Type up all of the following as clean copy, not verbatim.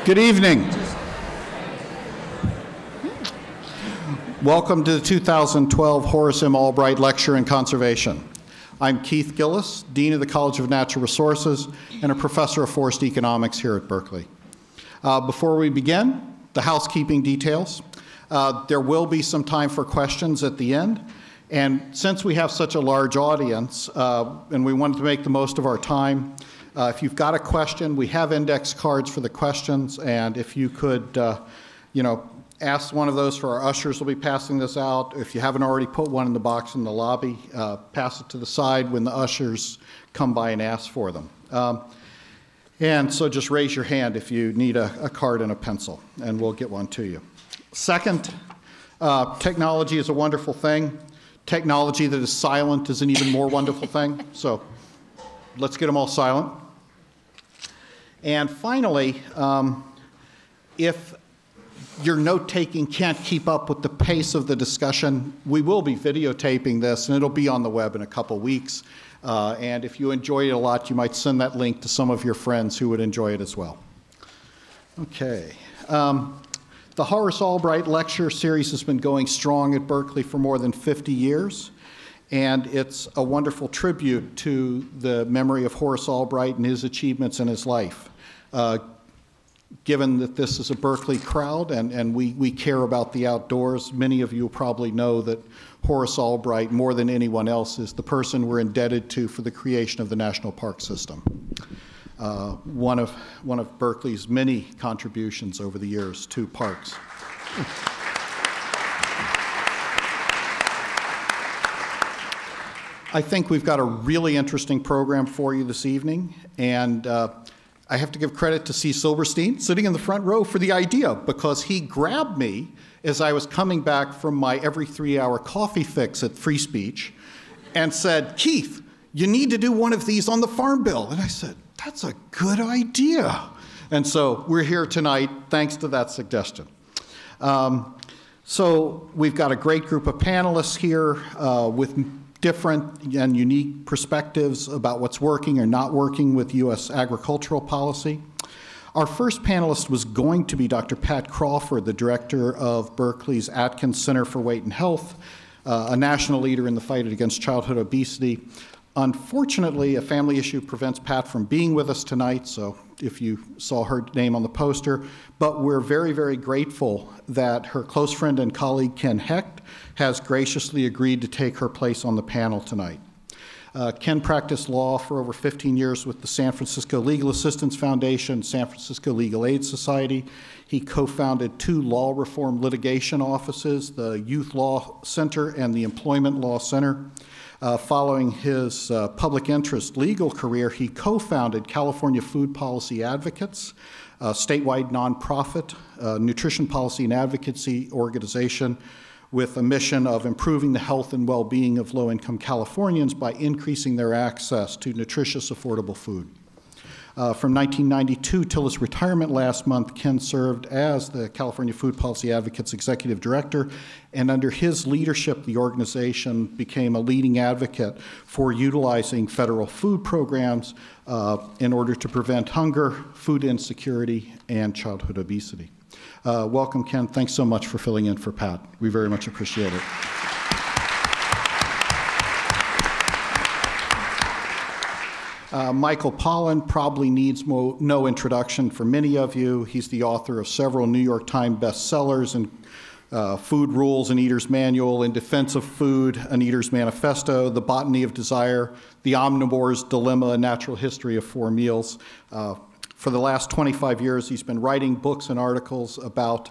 Good evening. Welcome to the 2012 Horace M. Albright Lecture in Conservation. I'm Keith Gillis, Dean of the College of Natural Resources and a professor of forest economics here at Berkeley. Before we begin, the housekeeping details. There will be some time for questions at the end. And since we have such a large audience and we wanted to make the most of our time, if you've got a question, we have index cards for the questions, and if you could, ask one of those for our ushers. Will be passing this out. If you haven't already put one in the box in the lobby, pass it to the side when the ushers come by and ask for them. And so just raise your hand if you need a card and a pencil, and we'll get one to you. Second, technology is a wonderful thing. Technology that is silent is an even more wonderful thing. So let's get them all silent. And finally, if your note-taking can't keep up with the pace of the discussion, we will be videotaping this, and it'll be on the web in a couple weeks. And if you enjoy it a lot, you might send that link to some of your friends who would enjoy it as well. Okay. The Horace Albright Lecture Series has been going strong at Berkeley for more than 50 years. And it's a wonderful tribute to the memory of Horace Albright and his achievements in his life. Given that this is a Berkeley crowd and we care about the outdoors, many of you probably know that Horace Albright, more than anyone else, is the person we're indebted to for the creation of the national park system. One of Berkeley's many contributions over the years to parks. I think we've got a really interesting program for you this evening, and I have to give credit to C. Silverstein, sitting in the front row, for the idea, because he grabbed me as I was coming back from my every 3-hour coffee fix at Free Speech and said, "Keith, you need to do one of these on the Farm Bill." And I said, "That's a good idea." And so we're here tonight thanks to that suggestion. So we've got a great group of panelists here with different and unique perspectives about what's working or not working with U.S. agricultural policy. Our first panelist was going to be Dr. Pat Crawford, the director of Berkeley's Atkins Center for Weight and Health, a national leader in the fight against childhood obesity. Unfortunately, a family issue prevents Pat from being with us tonight, so if you saw her name on the poster, but we're very, very grateful that her close friend and colleague Ken Hecht has graciously agreed to take her place on the panel tonight. Ken practiced law for over 15 years with the San Francisco Legal Assistance Foundation, San Francisco Legal Aid Society. He co-founded 2 law reform litigation offices, the Youth Law Center and the Employment Law Center. Following his public interest legal career, he co-founded California Food Policy Advocates, a statewide nonprofit nutrition policy and advocacy organization with a mission of improving the health and well-being of low-income Californians by increasing their access to nutritious, affordable food. From 1992 till his retirement last month, Ken served as the California Food Policy Advocates Executive Director, and under his leadership, the organization became a leading advocate for utilizing federal food programs in order to prevent hunger, food insecurity, and childhood obesity. Welcome, Ken. Thanks so much for filling in for Pat. We very much appreciate it. Michael Pollan probably needs no introduction for many of you. He's the author of several New York Times bestsellers and Food Rules, An Eater's Manual, In Defense of Food, An Eater's Manifesto, The Botany of Desire, The Omnivore's Dilemma, A Natural History of 4 Meals. For the last 25 years, he's been writing books and articles about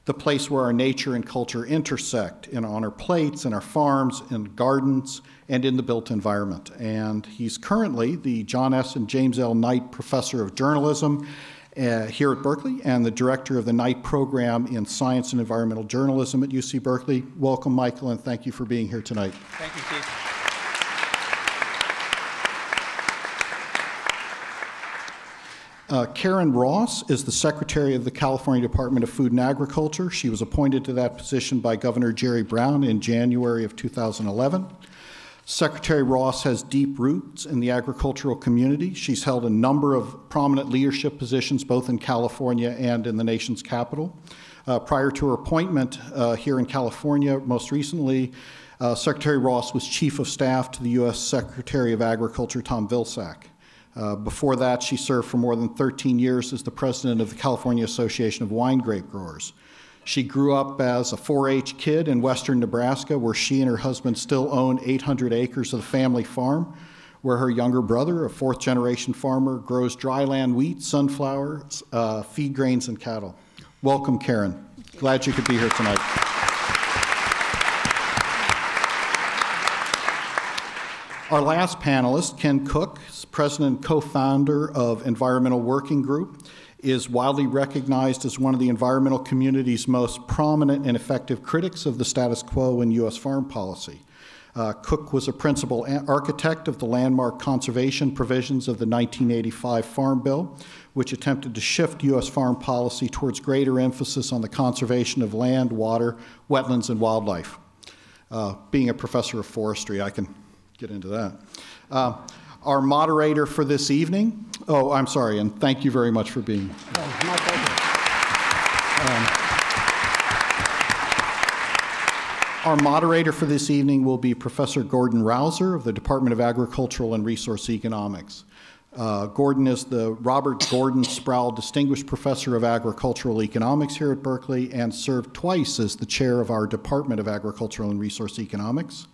the place where our nature and culture intersect, on our plates, in our farms, in gardens, and in the built environment. And he's currently the John S. and James L. Knight Professor of Journalism here at Berkeley and the director of the Knight Program in Science and Environmental Journalism at UC Berkeley. Welcome, Michael, and thank you for being here tonight. Thank you, Keith. Karen Ross is the Secretary of the California Department of Food and Agriculture. She was appointed to that position by Governor Jerry Brown in January of 2011. Secretary Ross has deep roots in the agricultural community. She's held a number of prominent leadership positions both in California and in the nation's capital. Prior to her appointment here in California, most recently, Secretary Ross was Chief of Staff to the U.S. Secretary of Agriculture, Tom Vilsack. Before that, she served for more than 13 years as the president of the California Association of Wine Grape Growers. She grew up as a 4-H kid in western Nebraska, where she and her husband still own 800 acres of the family farm, where her younger brother, a fourth-generation farmer, grows dryland wheat, sunflowers, feed grains, and cattle. Welcome, Karen. Glad you could be here tonight. Our last panelist, Ken Cook, president and co-founder of Environmental Working Group, is widely recognized as one of the environmental community's most prominent and effective critics of the status quo in U.S. farm policy. Cook was a principal architect of the landmark conservation provisions of the 1985 Farm Bill, which attempted to shift U.S. farm policy towards greater emphasis on the conservation of land, water, wetlands, and wildlife. Being a professor of forestry, I can get into that. Our moderator for this evening, oh, I'm sorry, and thank you very much for being here. Oh, my pleasure. Our moderator for this evening will be Professor Gordon Rausser of the Department of Agricultural and Resource Economics. Gordon is the Robert Gordon Sproul Distinguished Professor of Agricultural Economics here at Berkeley and served twice as the chair of our Department of Agricultural and Resource Economics.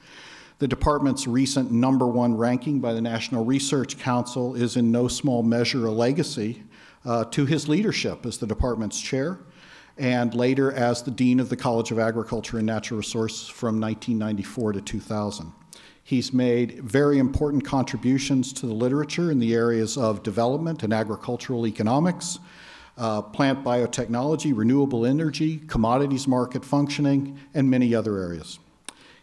The department's recent #1 ranking by the National Research Council is in no small measure a legacy to his leadership as the department's chair and later as the Dean of the College of Agriculture and Natural Resources from 1994 to 2000. He's made very important contributions to the literature in the areas of development and agricultural economics, plant biotechnology, renewable energy, commodities market functioning, and many other areas.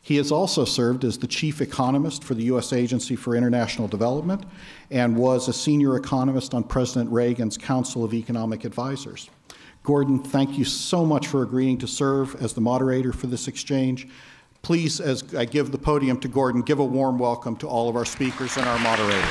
He has also served as the chief economist for the U.S. Agency for International Development and was a senior economist on President Reagan's Council of Economic Advisors. Gordon, thank you so much for agreeing to serve as the moderator for this exchange. Please, as I give the podium to Gordon, give a warm welcome to all of our speakers and our moderator.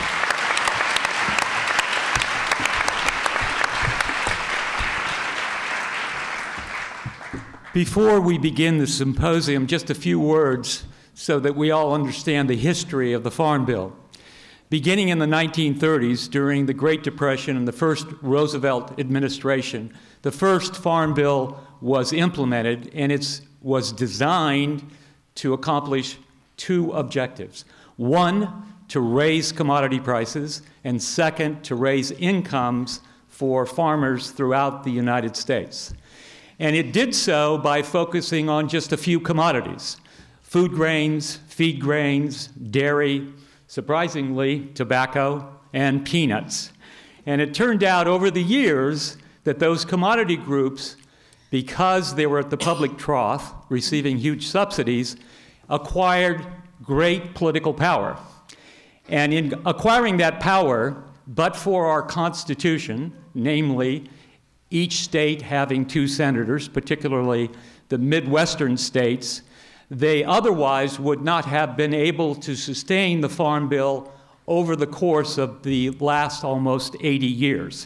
Before we begin the symposium, just a few words so that we all understand the history of the Farm Bill. Beginning in the 1930s, during the Great Depression and the first Roosevelt administration, the first Farm Bill was implemented, and it was designed to accomplish two objectives. One, to raise commodity prices, and second, to raise incomes for farmers throughout the United States. And it did so by focusing on just a few commodities: food grains, feed grains, dairy, surprisingly, tobacco, and peanuts. And it turned out over the years that those commodity groups, because they were at the public trough, receiving huge subsidies, acquired great political power. And in acquiring that power, but for our Constitution, namely each state having 2 senators, particularly the Midwestern states, they otherwise would not have been able to sustain the Farm Bill over the course of the last almost 80 years.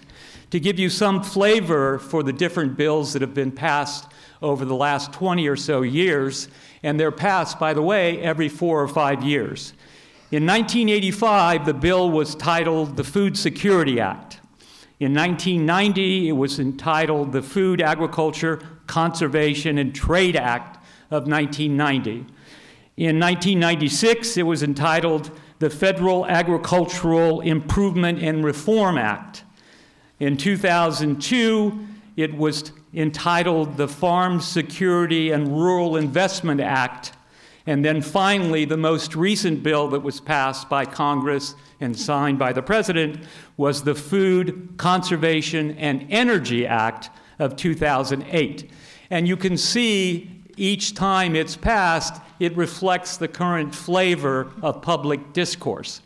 To give you some flavor for the different bills that have been passed over the last 20 or so years, and they're passed, by the way, every 4 or 5 years. In 1985, the bill was titled the Food Security Act. In 1990, it was entitled the Food, Agriculture, Conservation, and Trade Act of 1990. In 1996, it was entitled the Federal Agricultural Improvement and Reform Act. In 2002, it was entitled the Farm Security and Rural Investment Act. And then finally, the most recent bill that was passed by Congress and signed by the President was the Food, Conservation, and Energy Act of 2008. And you can see each time it's passed, it reflects the current flavor of public discourse.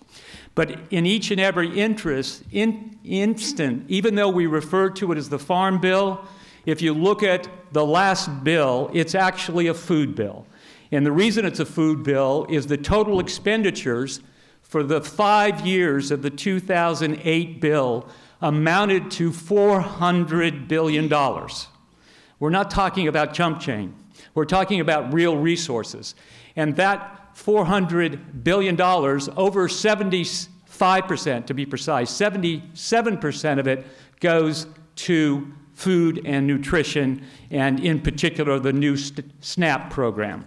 But in each and every instant, even though we refer to it as the Farm Bill, if you look at the last bill, it's actually a food bill. And the reason it's a food bill is the total expenditures for the 5 years of the 2008 bill amounted to $400 billion. We're not talking about chump change. We're talking about real resources. And that $400 billion, over 75%, to be precise, 77% of it goes to food and nutrition, and in particular, the new SNAP program.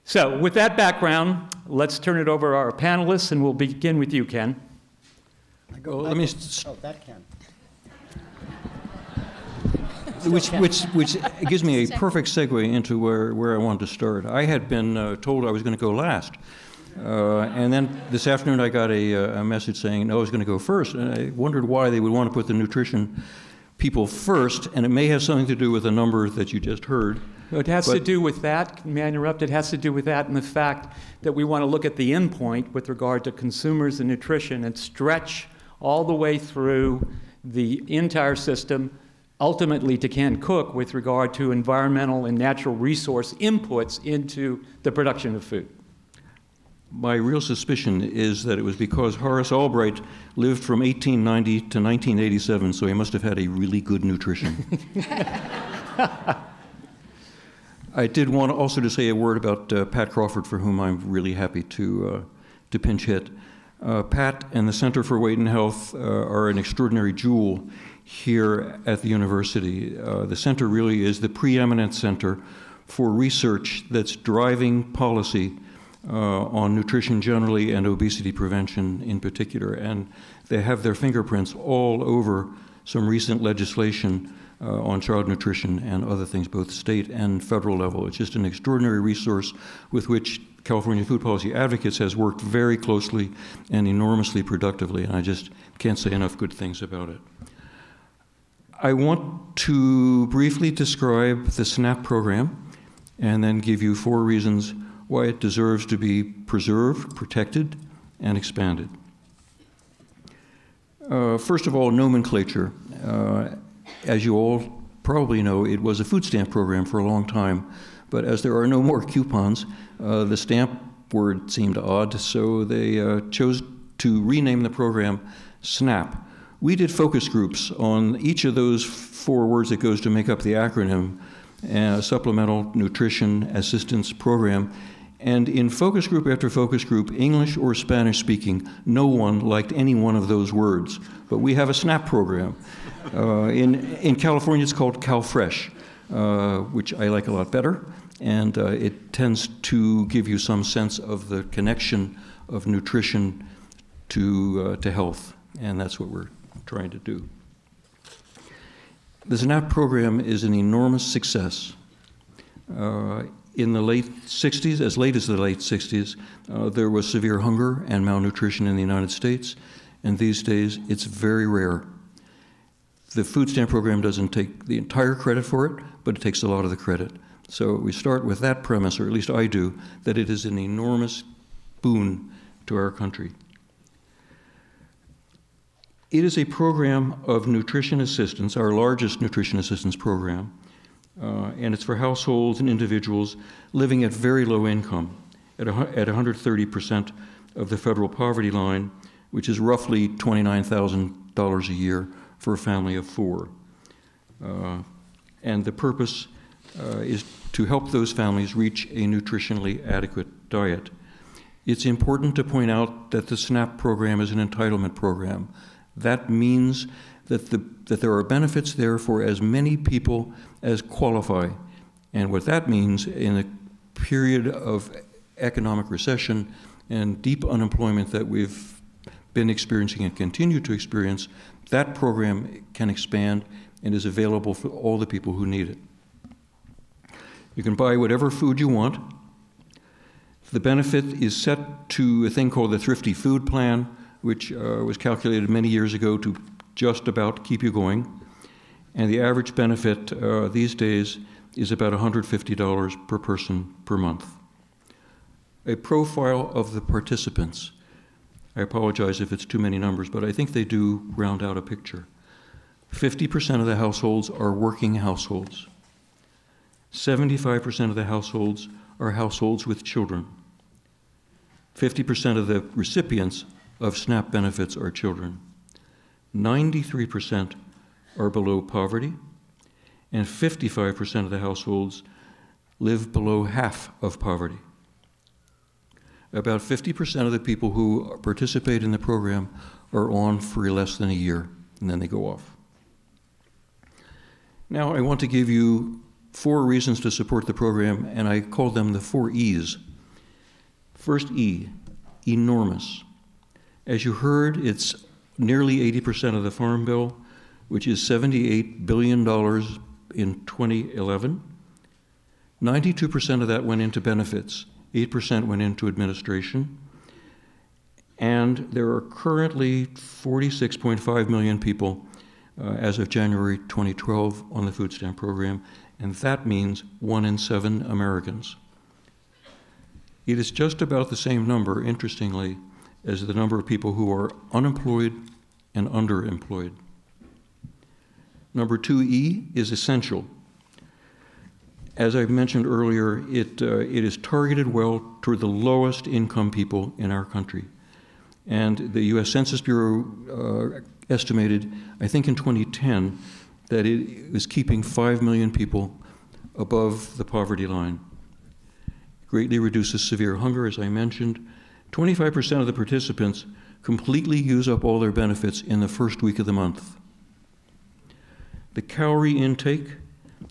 So with that background, let's turn it over to our panelists, and we'll begin with you, Ken. Let me. Oh, that Ken. Which gives me a perfect segue into where I wanted to start. I had been told I was going to go last. And then this afternoon I got a message saying, no, I was going to go first. And I wondered why they would want to put the nutrition people first, and it may have something to do with the number that you just heard. It has to do with that, may I interrupt? It has to do with that and the fact that we want to look at the end point with regard to consumers and nutrition and stretch all the way through the entire system, ultimately to Ken Cook with regard to environmental and natural resource inputs into the production of food. My real suspicion is that it was because Horace Albright lived from 1890 to 1987, so he must have had a really good nutrition. I did want also to say a word about Pat Crawford, for whom I'm really happy to pinch hit. Pat and the Center for Weight and Health are an extraordinary jewel here at the university. The center really is the preeminent center for research that's driving policy on nutrition generally and obesity prevention in particular. And they have their fingerprints all over some recent legislation on child nutrition and other things, both state and federal level. It's just an extraordinary resource with which California Food Policy Advocates has worked very closely and enormously productively, and I just can't say enough good things about it. I want to briefly describe the SNAP program and then give you 4 reasons why it deserves to be preserved, protected, and expanded. First of all, nomenclature. As you all probably know, it was a food stamp program for a long time, but as there are no more coupons, the stamp word seemed odd, so they chose to rename the program SNAP. We did focus groups on each of those 4 words that goes to make up the acronym, Supplemental Nutrition Assistance Program. And in focus group after focus group, English or Spanish speaking, no one liked any one of those words. But we have a SNAP program. In California, it's called CalFresh, which I like a lot better. And it tends to give you some sense of the connection of nutrition to health. And that's what we're trying to do. The SNAP program is an enormous success. In the late 60s, as late as the late 60s, there was severe hunger and malnutrition in the United States, and these days it's very rare. The food stamp program doesn't take the entire credit for it, but it takes a lot of the credit. So we start with that premise, or at least I do, that it is an enormous boon to our country. It is a program of nutrition assistance, our largest nutrition assistance program, and it's for households and individuals living at very low income, at 130% of the federal poverty line, which is roughly $29,000 a year for a family of 4. And the purpose is to help those families reach a nutritionally adequate diet. It's important to point out that the SNAP program is an entitlement program. That means that there are benefits there for as many people as qualify. And what that means, in a period of economic recession and deep unemployment that we've been experiencing and continue to experience, that program can expand and is available for all the people who need it. You can buy whatever food you want. The benefit is set to a thing called the Thrifty Food Plan, which was calculated many years ago to just about keep you going. And the average benefit these days is about $150 per person per month. A profile of the participants. I apologize if it's too many numbers, but I think they do round out a picture. 50% of the households are working households. 75% of the households are households with children. 50% of the recipients of SNAP benefits are children. 93% are below poverty, and 55% of the households live below half of poverty. About 50% of the people who participate in the program are on for less than a year, and then they go off. Now, I want to give you 4 reasons to support the program, and I call them the 4 E's. First E, enormous. As you heard, it's nearly 80% of the Farm Bill, which is $78 billion in 2011. 92% of that went into benefits, 8% went into administration, and there are currently 46.5 million people as of January 2012 on the food stamp program, and that means 1 in 7 Americans. It is just about the same number, interestingly, as the number of people who are unemployed and underemployed. Number 2E is essential. As I mentioned earlier, it is targeted well toward the lowest income people in our country. And the U.S. Census Bureau estimated, I think in 2010, that it was keeping 5 million people above the poverty line. Greatly reduces severe hunger, as I mentioned. 25% of the participants completely use up all their benefits in the first week of the month. The calorie intake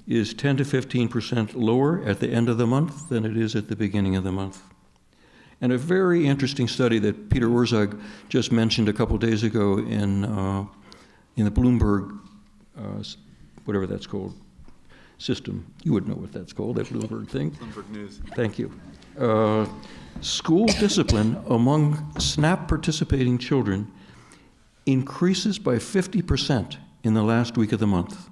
is 10 to 15% lower at the end of the month than it is at the beginning of the month. And a very interesting study that Peter Orzag just mentioned a couple days ago in the Bloomberg, whatever that's called, system. You would know what that's called, that Bloomberg thing. Bloomberg News. Thank you. School discipline among SNAP participating children increases by 50% in the last week of the month.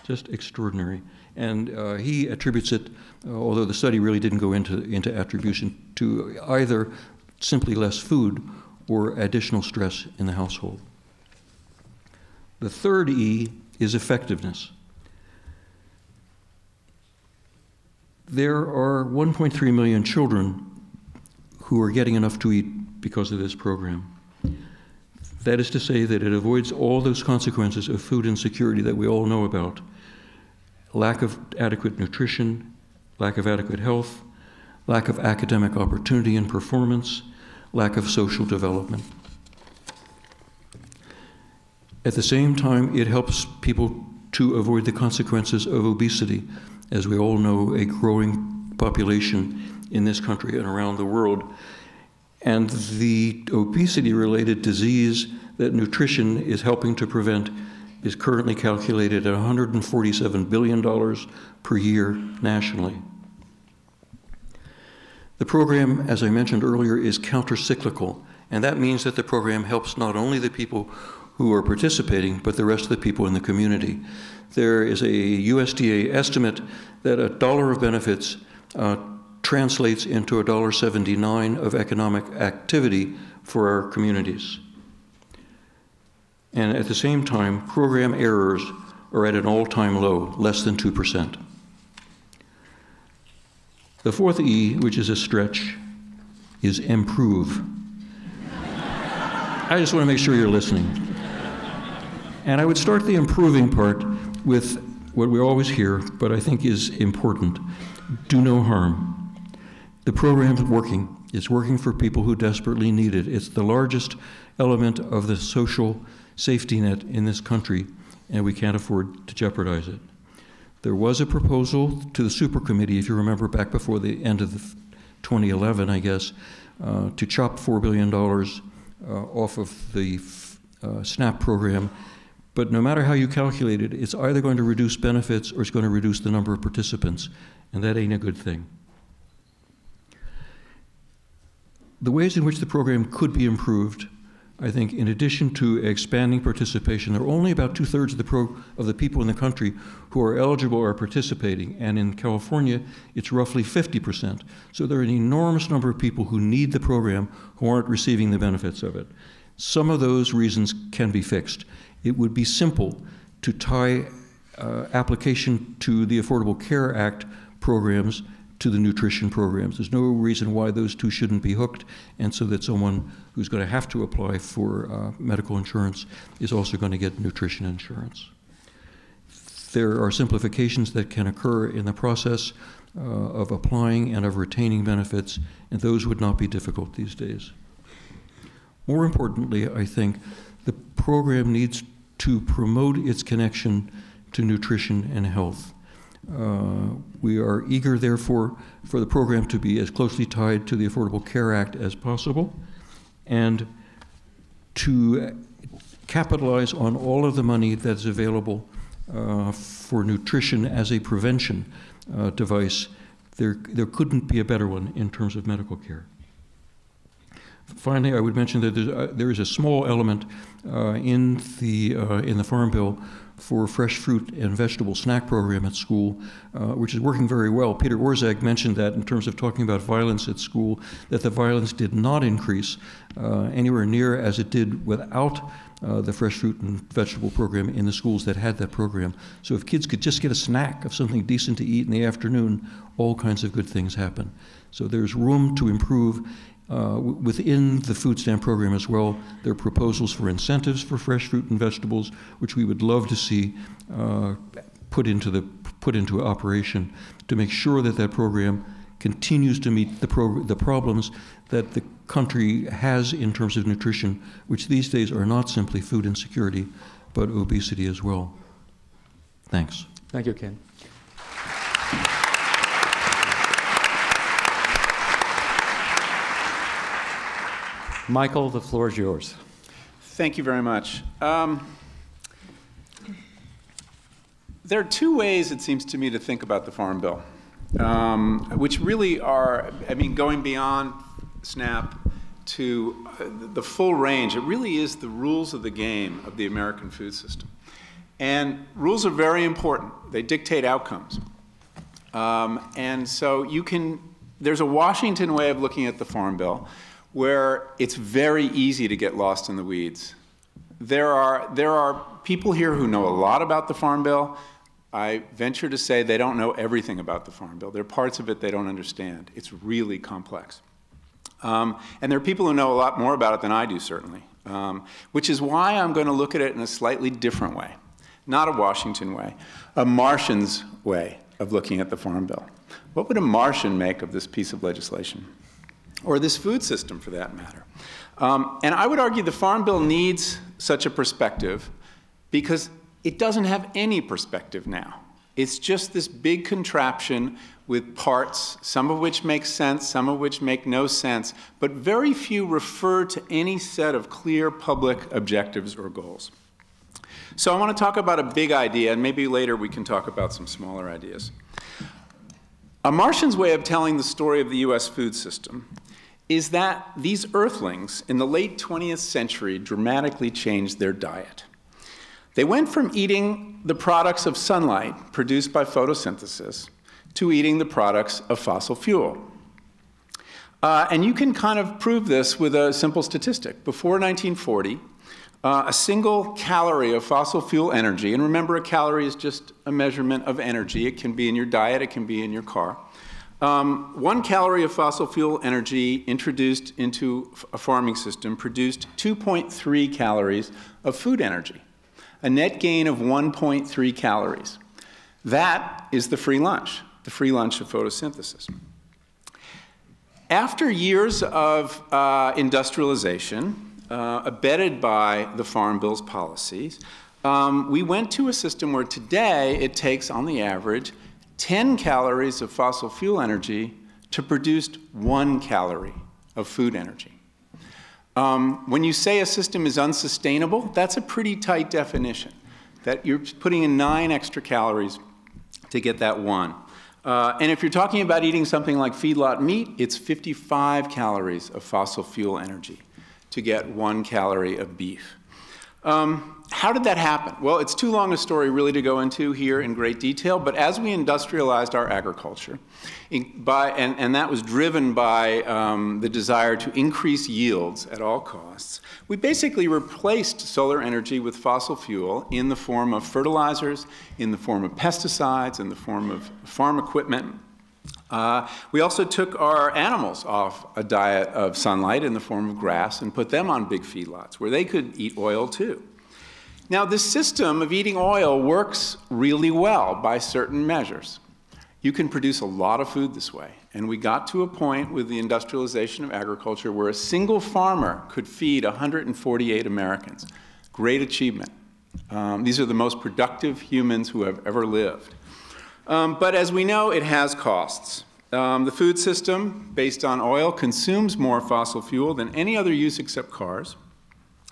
Just extraordinary. And he attributes it, although the study really didn't go into attribution, to either simply less food or additional stress in the household. The third E is effectiveness. There are 1.3 million children who are getting enough to eat because of this program. That is to say that it avoids all those consequences of food insecurity that we all know about. Lack of adequate nutrition, lack of adequate health, lack of academic opportunity and performance, lack of social development. At the same time, it helps people to avoid the consequences of obesity. As we all know, a growing population in this country and around the world. And the obesity-related disease that nutrition is helping to prevent is currently calculated at $147 billion per year nationally. The program, as I mentioned earlier, is counter-cyclical, and that means that the program helps not only the people who are participating, but the rest of the people in the community. There is a USDA estimate that $1 of benefits translates into $1.79 of economic activity for our communities. And at the same time, program errors are at an all-time low, less than 2%. The fourth E, which is a stretch, is improve. I just want to make sure you're listening. And I would start the improving part with what we always hear, but I think is important. Do no harm. The program is working. It's working for people who desperately need it. It's the largest element of the social safety net in this country, and we can't afford to jeopardize it. There was a proposal to the super committee, if you remember back before the end of 2011, I guess, to chop $4 billion off of the SNAP program. But no matter how you calculate it, it's either going to reduce benefits or it's going to reduce the number of participants, and that ain't a good thing. The ways in which the program could be improved, I think, in addition to expanding participation, there are only about 2/3 of the people in the country who are eligible or are participating, and in California, it's roughly 50%. So there are an enormous number of people who need the program who aren't receiving the benefits of it. Some of those reasons can be fixed. It would be simple to tie application to the Affordable Care Act programs to the nutrition programs. There's no reason why those two shouldn't be hooked, and so that someone who's going to have to apply for medical insurance is also going to get nutrition insurance. There are simplifications that can occur in the process of applying and of retaining benefits, and those would not be difficult these days. More importantly, I think the program needs to promote its connection to nutrition and health. We are eager, therefore, for the program to be as closely tied to the Affordable Care Act as possible, and to capitalize on all of the money that's available for nutrition as a prevention device. There couldn't be a better one in terms of medical care. Finally, I would mention that there is a small element in the Farm Bill for fresh fruit and vegetable snack program at school, which is working very well. Peter Orszag mentioned that in terms of talking about violence at school, that the violence did not increase anywhere near as it did without the fresh fruit and vegetable program in the schools that had that program. So if kids could just get a snack of something decent to eat in the afternoon, all kinds of good things happen. So there's room to improve within the food stamp program as well. There are proposals for incentives for fresh fruit and vegetables, which we would love to see put into operation to make sure that that program continues to meet the problems that the country has in terms of nutrition, which these days are not simply food insecurity, but obesity as well. Thanks. Thank you, Ken. Michael, the floor is yours. Thank you very much. There are two ways, it seems to me, to think about the Farm Bill, which really are, I mean, going beyond SNAP to the full range. It really is the rules of the game of the American food system. And rules are very important. They dictate outcomes. And so there's a Washington way of looking at the Farm Bill where it's very easy to get lost in the weeds. There are people here who know a lot about the Farm Bill. I venture to say they don't know everything about the Farm Bill. There are parts of it they don't understand. It's really complex. And there are people who know a lot more about it than I do, certainly, which is why I'm going to look at it in a slightly different way, not a Washington way, a Martian's way of looking at the Farm Bill. What would a Martian make of this piece of legislation? Or this food system, for that matter. And I would argue the Farm Bill needs such a perspective because it doesn't have any perspective now. It's just this big contraption with parts, some of which make sense, some of which make no sense, but very few refer to any set of clear public objectives or goals. So I want to talk about a big idea, and maybe later we can talk about some smaller ideas. A Martian's way of telling the story of the US food system is that these earthlings in the late 20th century dramatically changed their diet. They went from eating the products of sunlight produced by photosynthesis to eating the products of fossil fuel. And you can kind of prove this with a simple statistic. Before 1940, a single calorie of fossil fuel energy, and remember a calorie is just a measurement of energy. It can be in your diet, it can be in your car. 1 calorie of fossil fuel energy introduced into a farming system produced 2.3 calories of food energy, a net gain of 1.3 calories. That is the free lunch of photosynthesis. After years of industrialization, abetted by the Farm Bill's policies, we went to a system where today it takes, on the average, 10 calories of fossil fuel energy to produce 1 calorie of food energy. When you say a system is unsustainable, that's a pretty tight definition, that you're putting in 9 extra calories to get that 1. And if you're talking about eating something like feedlot meat, it's 55 calories of fossil fuel energy to get 1 calorie of beef. How did that happen? Well, it's too long a story really to go into here in great detail, but as we industrialized our agriculture, and that was driven by the desire to increase yields at all costs, we basically replaced solar energy with fossil fuel in the form of fertilizers, in the form of pesticides, in the form of farm equipment. We also took our animals off a diet of sunlight in the form of grass and put them on big feedlots where they could eat oil too. Now, this system of eating oil works really well by certain measures. You can produce a lot of food this way. And we got to a point with the industrialization of agriculture where a single farmer could feed 148 Americans. Great achievement. These are the most productive humans who have ever lived. But as we know, it has costs. The food system, based on oil, consumes more fossil fuel than any other use except cars.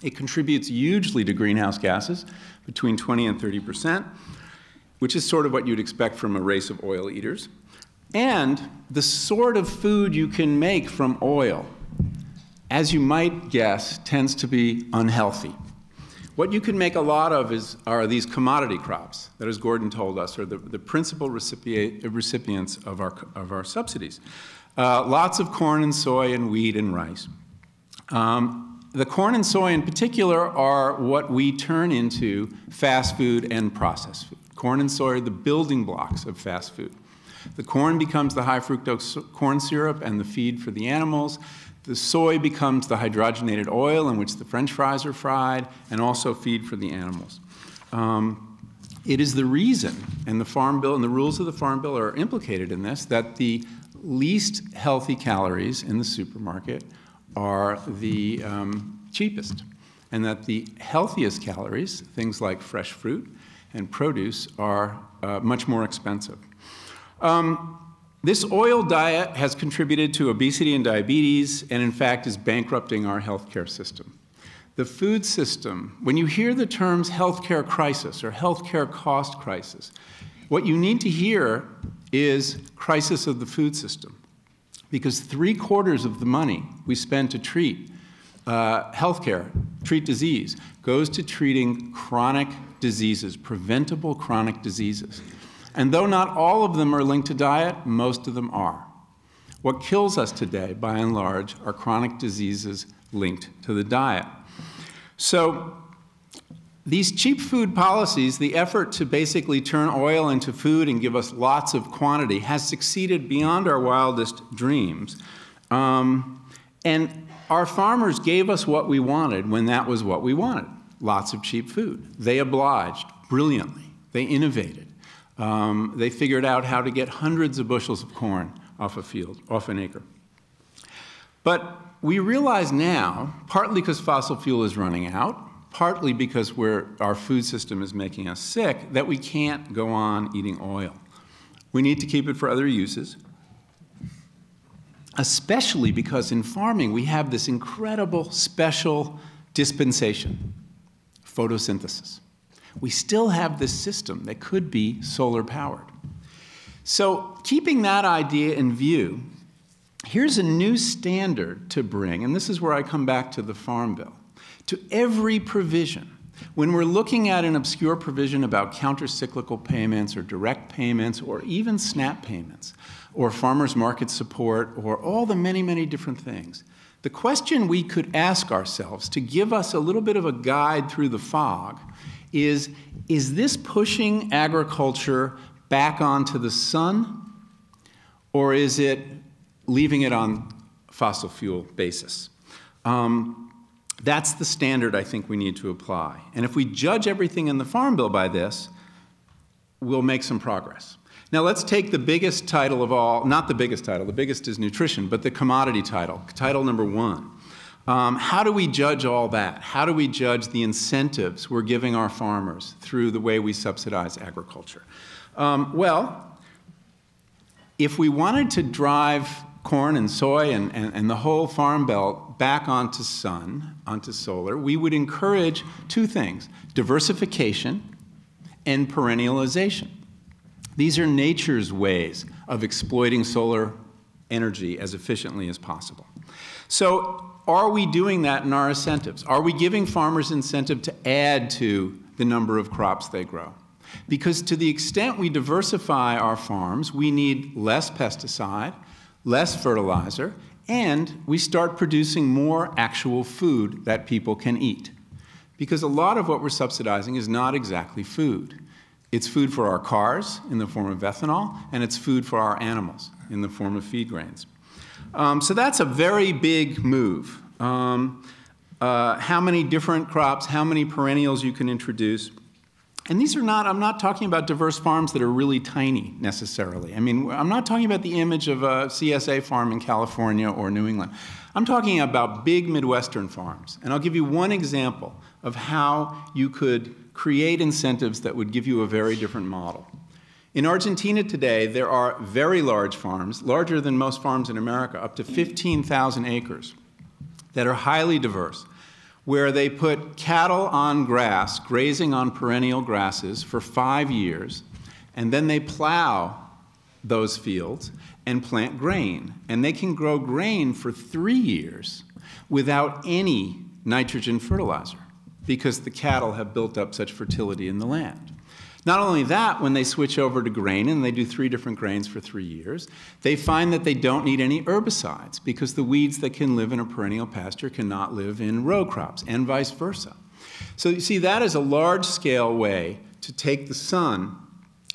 It contributes hugely to greenhouse gases, between 20 and 30%, which is sort of what you'd expect from a race of oil eaters. And the sort of food you can make from oil, as you might guess, tends to be unhealthy. What you can make a lot of are these commodity crops that, as Gordon told us, are the principal recipients of our subsidies. Lots of corn and soy and wheat and rice. The corn and soy in particular are what we turn into fast food and processed food. Corn and soy are the building blocks of fast food. The corn becomes the high fructose corn syrup and the feed for the animals. The soy becomes the hydrogenated oil in which the French fries are fried and also feed for the animals. It is the reason, and the Farm Bill and the rules of the Farm Bill are implicated in this, that the least healthy calories in the supermarket are the cheapest, and that the healthiest calories, things like fresh fruit and produce, are much more expensive. This oil diet has contributed to obesity and diabetes, and in fact is bankrupting our healthcare system. The food system, when you hear the terms healthcare crisis or healthcare cost crisis, what you need to hear is crisis of the food system. Because 3/4 of the money we spend to treat healthcare, treat disease, goes to treating chronic diseases, preventable chronic diseases. And though not all of them are linked to diet, most of them are. What kills us today, by and large, are chronic diseases linked to the diet. So these cheap food policies, the effort to basically turn oil into food and give us lots of quantity, has succeeded beyond our wildest dreams. And our farmers gave us what we wanted when that was what we wanted, lots of cheap food. They obliged brilliantly. They innovated. They figured out how to get hundreds of bushels of corn off a field, off an acre. But we realize now, partly because fossil fuel is running out, partly because our food system is making us sick, that we can't go on eating oil. We need to keep it for other uses, especially because in farming we have this incredible special dispensation, photosynthesis. We still have this system that could be solar powered. So keeping that idea in view, here's a new standard to bring, and this is where I come back to the Farm Bill. To every provision, when we're looking at an obscure provision about counter-cyclical payments or direct payments or even SNAP payments or farmers market support or all the many, many different things, the question we could ask ourselves to give us a little bit of a guide through the fog is this pushing agriculture back onto the sun, or is it leaving it on fossil fuel basis? That's the standard I think we need to apply. And if we judge everything in the Farm Bill by this, we'll make some progress. Now let's take the biggest title of all, not the biggest title, the biggest is nutrition, but the commodity title, title number 1. How do we judge all that? How do we judge the incentives we're giving our farmers through the way we subsidize agriculture? Well, if we wanted to drive corn and soy and the whole farm belt back onto solar, we would encourage two things: diversification and perennialization. These are nature's ways of exploiting solar energy as efficiently as possible. So are we doing that in our incentives? Are we giving farmers incentive to add to the number of crops they grow? Because to the extent we diversify our farms, we need less pesticide, less fertilizer, and we start producing more actual food that people can eat. Because a lot of what we're subsidizing is not exactly food. It's food for our cars in the form of ethanol, and it's food for our animals in the form of feed grains. So that's a very big move. How many different crops, how many perennials you can introduce. And these are not, I'm not talking about diverse farms that are really tiny necessarily. I mean, I'm not talking about the image of a CSA farm in California or New England. I'm talking about big Midwestern farms. And I'll give you one example of how you could create incentives that would give you a very different model. In Argentina today, there are very large farms, larger than most farms in America, up to 15,000 acres, that are highly diverse, where they put cattle on grass, grazing on perennial grasses for 5 years, and then they plow those fields and plant grain. And they can grow grain for 3 years without any nitrogen fertilizer, because the cattle have built up such fertility in the land. Not only that, when they switch over to grain, and they do 3 different grains for 3 years, they find that they don't need any herbicides, because the weeds that can live in a perennial pasture cannot live in row crops, and vice versa. So you see, that is a large-scale way to take the sun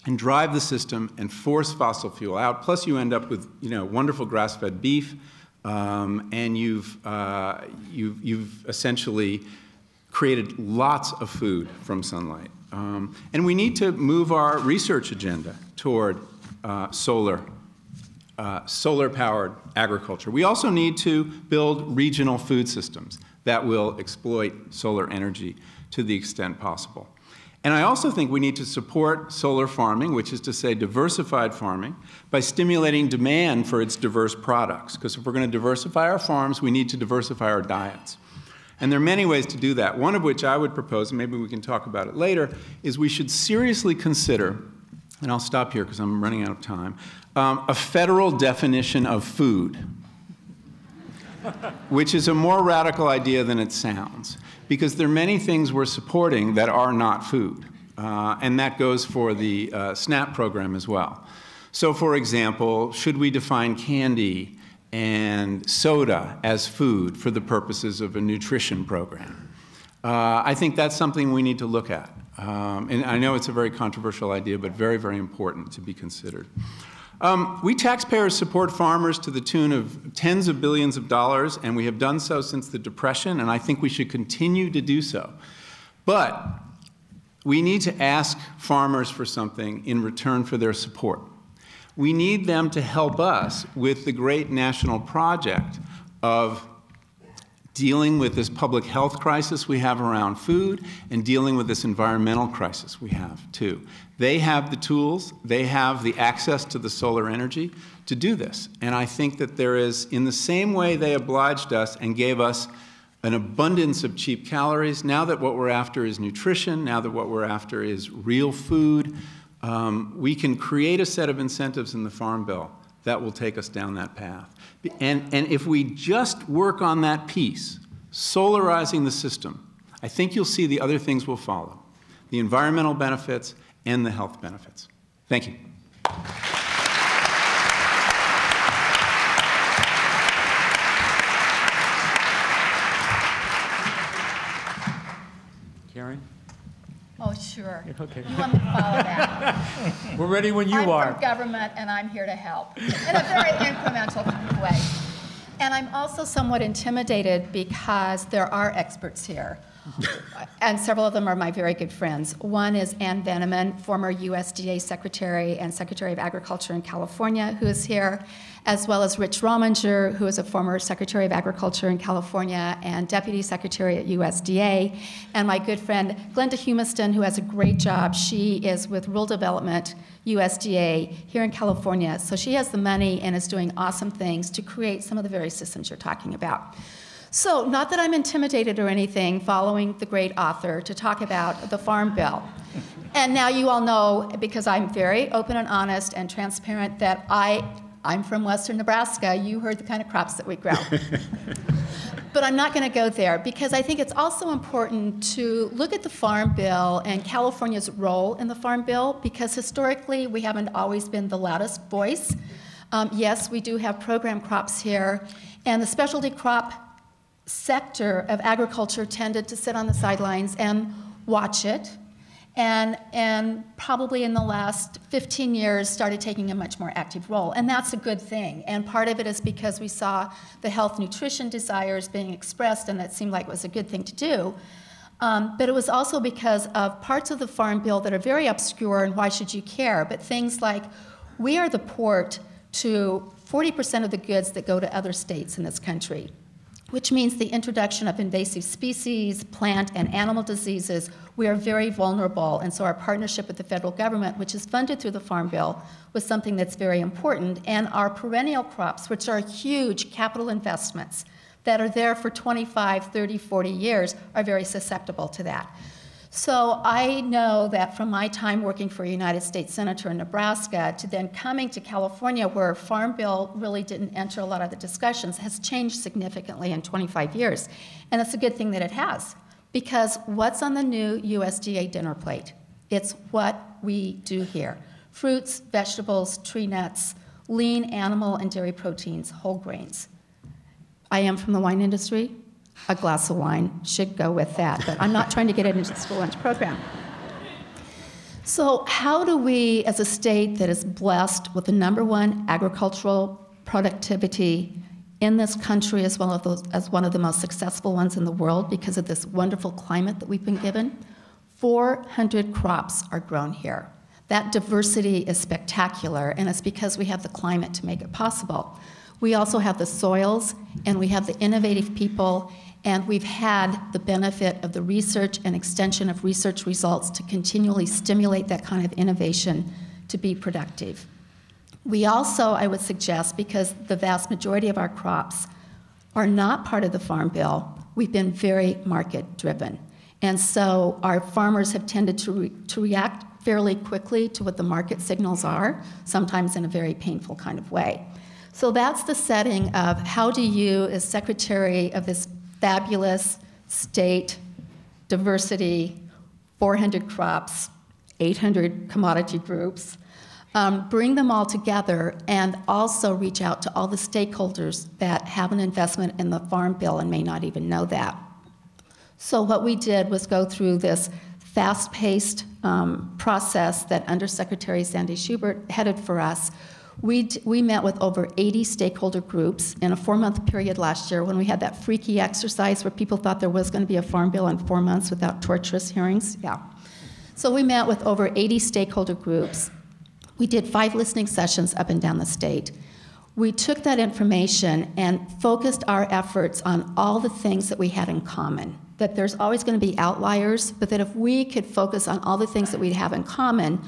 and drive the system and force fossil fuel out. Plus, you end up with, you know, wonderful grass-fed beef, and you've essentially created lots of food from sunlight. And we need to move our research agenda toward solar-powered agriculture. We also need to build regional food systems that will exploit solar energy to the extent possible. And I also think we need to support solar farming, which is to say diversified farming, by stimulating demand for its diverse products. Because if we're going to diversify our farms, we need to diversify our diets. And there are many ways to do that, one of which I would propose, and maybe we can talk about it later, is we should seriously consider, and I'll stop here because I'm running out of time, a federal definition of food, which is a more radical idea than it sounds, because there are many things we're supporting that are not food, and that goes for the SNAP program as well. So, for example, should we define candy and soda as food for the purposes of a nutrition program? I think that's something we need to look at. And I know it's a very controversial idea, but very, very important to be considered. We taxpayers support farmers to the tune of tens of billions of dollars, and we have done so since the Depression, and I think we should continue to do so. But we need to ask farmers for something in return for their support. We need them to help us with the great national project of dealing with this public health crisis we have around food and dealing with this environmental crisis we have, too. They have the tools, they have the access to the solar energy to do this. And I think that there is, in the same way they obliged us and gave us an abundance of cheap calories, now that what we're after is nutrition, now that what we're after is real food, we can create a set of incentives in the Farm Bill that will take us down that path. And if we just work on that piece, solarizing the system, I think you'll see the other things will follow, the environmental benefits and the health benefits. Thank you. Karen? Oh, sure. Okay. You want me to follow that? We're ready when you I'm are. from government, and I'm here to help in a very incremental kind of way. And I'm also somewhat intimidated because there are experts here, and several of them are my very good friends. One is Ann Veneman, former USDA Secretary and Secretary of Agriculture in California, who is here, as well as Rich Rominger, who is a former Secretary of Agriculture in California and Deputy Secretary at USDA, and my good friend Glenda Humiston, who has a great job. She is with Rural Development, USDA, here in California. So she has the money and is doing awesome things to create some of the very systems you're talking about. So, not that I'm intimidated or anything, following the great author to talk about the Farm Bill. And now you all know, because I'm very open and honest and transparent, that I'm from Western Nebraska. You heard the kind of crops that we grow. But I'm not going to go there because I think it's also important to look at the Farm Bill and California's role in the Farm Bill, because historically we haven't always been the loudest voice. Yes, we do have program crops here, and the specialty crop sector of agriculture tended to sit on the sidelines and watch it, and probably in the last 15 years started taking a much more active role. And that's a good thing. And part of it is because we saw the health nutrition desires being expressed, and that seemed like it was a good thing to do. But it was also because of parts of the Farm Bill that are very obscure, and why should you care? But things like, we are the port to 40% of the goods that go to other states in this country, which means the introduction of invasive species, plant and animal diseases. We are very vulnerable, and so our partnership with the federal government, which is funded through the Farm Bill, was something that's very important. And our perennial crops, which are huge capital investments that are there for 25, 30, 40 years, are very susceptible to that. So I know that from my time working for a United States Senator in Nebraska to then coming to California, where Farm Bill really didn't enter a lot of the discussions, has changed significantly in 25 years. And it's a good thing that it has, because what's on the new USDA dinner plate? It's what we do here. Fruits, vegetables, tree nuts, lean animal and dairy proteins, whole grains. I am from the wine industry. A glass of wine should go with that, but I'm not trying to get it into the school lunch program. So how do we, as a state that is blessed with the #1 agricultural productivity in this country, as well as one of the most successful ones in the world because of this wonderful climate that we've been given, 400 crops are grown here. That diversity is spectacular, and it's because we have the climate to make it possible. We also have the soils, and we have the innovative people, and we've had the benefit of the research and extension of research results to continually stimulate that kind of innovation to be productive. We also, I would suggest, because the vast majority of our crops are not part of the Farm Bill, we've been very market-driven. And so our farmers have tended to react fairly quickly to what the market signals are, sometimes in a very painful kind of way. So that's the setting of how do you, as secretary of this fabulous state, diversity, 400 crops, 800 commodity groups, bring them all together and also reach out to all the stakeholders that have an investment in the Farm Bill and may not even know that. So what we did was go through this fast-paced process that Undersecretary Sandy Schubert headed for us. We met with over 80 stakeholder groups in a 4-month period last year when we had that freaky exercise where people thought there was going to be a Farm Bill in 4 months without torturous hearings. Yeah. So we met with over 80 stakeholder groups. We did 5 listening sessions up and down the state. We took that information and focused our efforts on all the things that we had in common, that there's always going to be outliers, but that if we could focus on all the things that we'd have in common,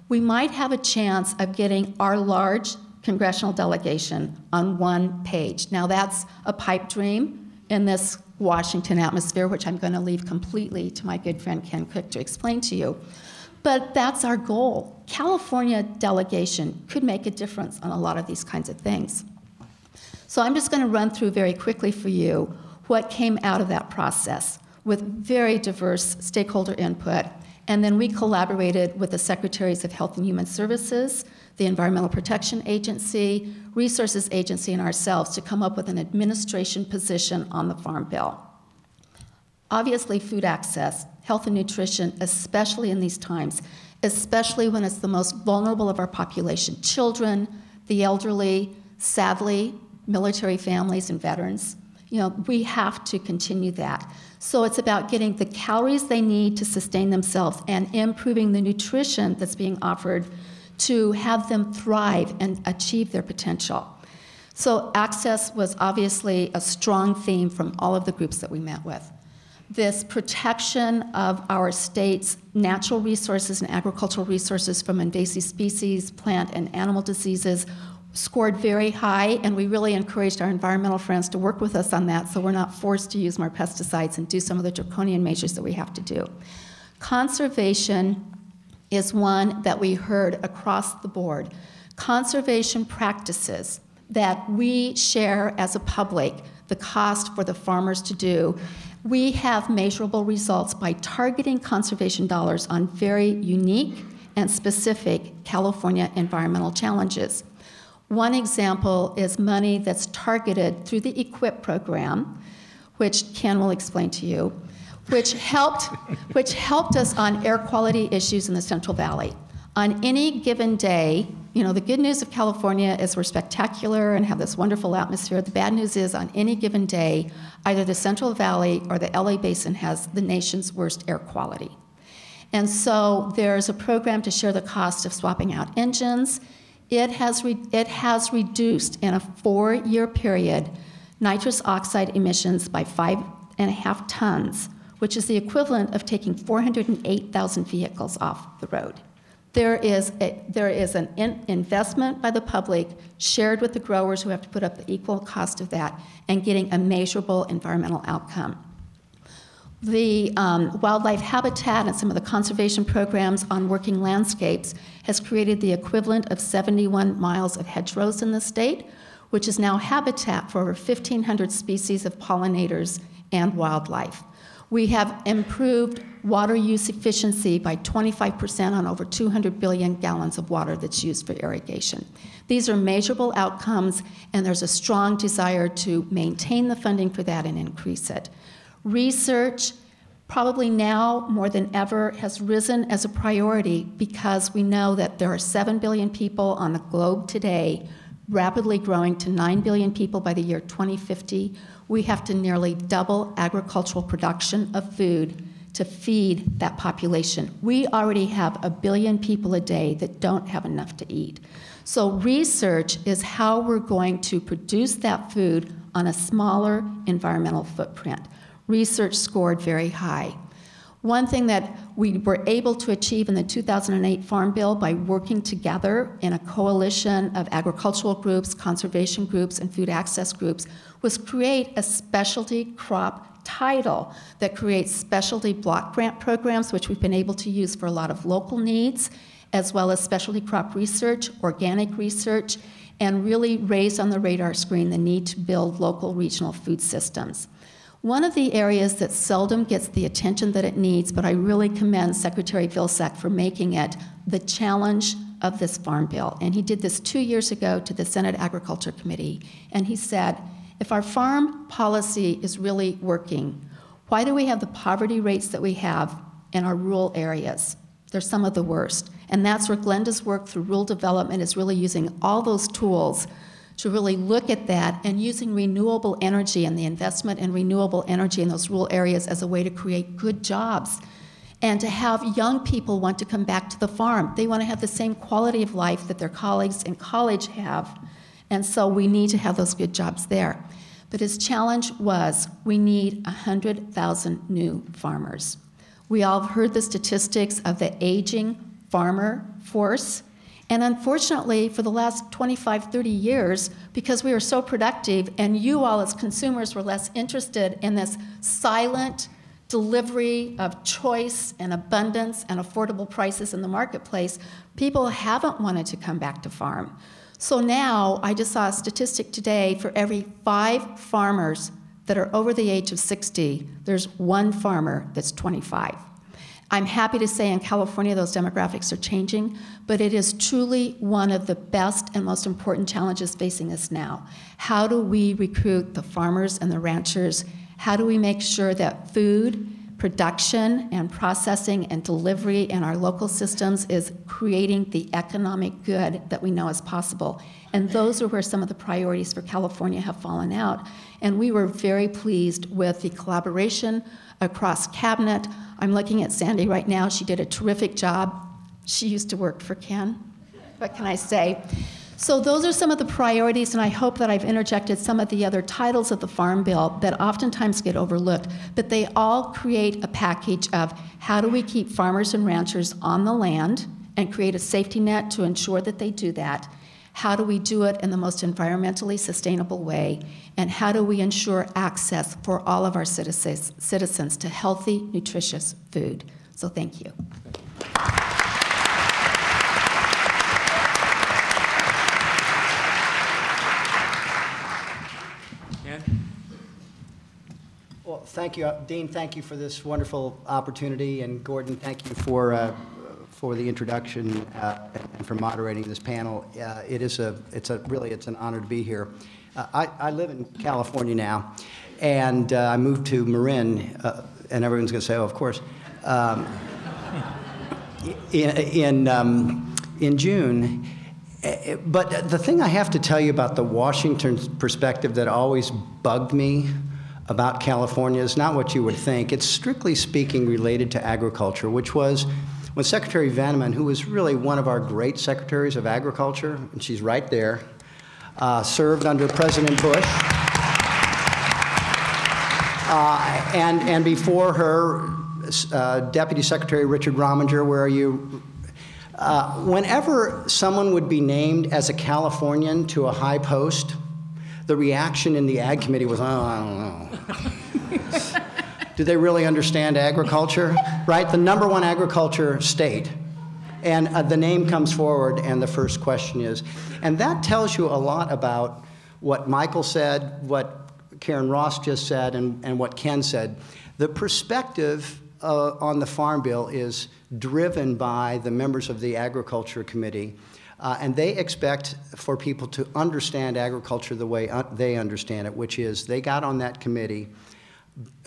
we might have a chance of getting our large congressional delegation on one page. Now that's a pipe dream in this Washington atmosphere, which I'm going to leave completely to my good friend Ken Cook to explain to you. But that's our goal. California delegation could make a difference on a lot of these kinds of things. So I'm just going to run through very quickly for you what came out of that process with very diverse stakeholder input. And then we collaborated with the Secretaries of Health and Human Services, the Environmental Protection Agency, Resources Agency, and ourselves to come up with an administration position on the Farm Bill. Obviously, food access, health and nutrition, especially in these times, especially when it's the most vulnerable of our population, children, the elderly, sadly, military families and veterans. You know, we have to continue that. So it's about getting the calories they need to sustain themselves and improving the nutrition that's being offered to have them thrive and achieve their potential. So access was obviously a strong theme from all of the groups that we met with. This protection of our state's natural resources and agricultural resources from invasive species, plant and animal diseases scored very high, and we really encouraged our environmental friends to work with us on that so we're not forced to use more pesticides and do some of the draconian measures that we have to do. Conservation is one that we heard across the board. Conservation practices that we share as a public the cost for the farmers to do, we have measurable results by targeting conservation dollars on very unique and specific California environmental challenges. One example is money that's targeted through the EQIP program, which Ken will explain to you, which helped us on air quality issues in the Central Valley. On any given day, you know, the good news of California is we're spectacular and have this wonderful atmosphere. The bad news is on any given day, either the Central Valley or the LA Basin has the nation's worst air quality. And so there's a program to share the cost of swapping out engines. It has reduced in a 4-year period nitrous oxide emissions by 5.5 tons, which is the equivalent of taking 408,000 vehicles off the road. There is an investment by the public shared with the growers who have to put up the equal cost of that and getting a measurable environmental outcome. The wildlife habitat and some of the conservation programs on working landscapes has created the equivalent of 71 miles of hedgerows in the state, which is now habitat for over 1,500 species of pollinators and wildlife. We have improved water use efficiency by 25% on over 200 billion gallons of water that's used for irrigation. These are measurable outcomes, and there's a strong desire to maintain the funding for that and increase it. Research, probably now more than ever, has risen as a priority because we know that there are 7 billion people on the globe today, rapidly growing to 9 billion people by the year 2050. We have to nearly double agricultural production of food to feed that population. We already have 1 billion people a day that don't have enough to eat. So research is how we're going to produce that food on a smaller environmental footprint. Research scored very high. One thing that we were able to achieve in the 2008 Farm Bill by working together in a coalition of agricultural groups, conservation groups, and food access groups was create a specialty crop title that creates specialty block grant programs, which we've been able to use for a lot of local needs, as well as specialty crop research, organic research, and really raise on the radar screen the need to build local regional food systems. One of the areas that seldom gets the attention that it needs, but I really commend Secretary Vilsack for making it the challenge of this Farm Bill. And he did this 2 years ago to the Senate Agriculture Committee. And he said, if our farm policy is really working, why do we have the poverty rates that we have in our rural areas? They're some of the worst. And that's where Glenda's work through rural development is really using all those tools to really look at that and using renewable energy and the investment in renewable energy in those rural areas as a way to create good jobs and to have young people want to come back to the farm. They want to have the same quality of life that their colleagues in college have, and so we need to have those good jobs there. But his challenge was we need 100,000 new farmers. We all have heard the statistics of the aging farmer force. And unfortunately, for the last 25, 30 years, because we were so productive and you all as consumers were less interested in this silent delivery of choice and abundance and affordable prices in the marketplace, people haven't wanted to come back to farm. So now, I just saw a statistic today, for every 5 farmers that are over the age of 60, there's 1 farmer that's 25. I'm happy to say in California those demographics are changing, but it is truly one of the best and most important challenges facing us now. How do we recruit the farmers and the ranchers? How do we make sure that food production and processing and delivery in our local systems is creating the economic good that we know is possible? And those are where some of the priorities for California have fallen out. And we were very pleased with the collaboration across cabinet. I'm looking at Sandy right now. She did a terrific job. She used to work for Ken. What can I say? So those are some of the priorities, and I hope that I've interjected some of the other titles of the Farm Bill that oftentimes get overlooked, but they all create a package of how do we keep farmers and ranchers on the land and create a safety net to ensure that they do that. How do we do it in the most environmentally sustainable way? And how do we ensure access for all of our citizens to healthy, nutritious food? So thank you. Well, thank you, Dean. Thank you for this wonderful opportunity, and Gordon, thank you for the introduction and for moderating this panel. It's an honor to be here. I live in California now, and I moved to Marin, and everyone's going to say, "Oh, of course." In June. But the thing I have to tell you about the Washington perspective that always bugged me about California is not what you would think. It's strictly speaking related to agriculture, which was when Secretary Vanneman, who was really one of our great secretaries of agriculture, and she's right there, served under President Bush. And before her, Deputy Secretary Richard Rominger, where you, whenever someone would be named as a Californian to a high post, the reaction in the Ag Committee was, oh, I don't know. Do they really understand agriculture? Right? The #1 agriculture state. And the name comes forward, and the first question is, and that tells you a lot about what Michael said, what Karen Ross just said, and what Ken said. The perspective on the Farm Bill is driven by the members of the Agriculture Committee, and they expect for people to understand agriculture the way they understand it, which is they got on that committee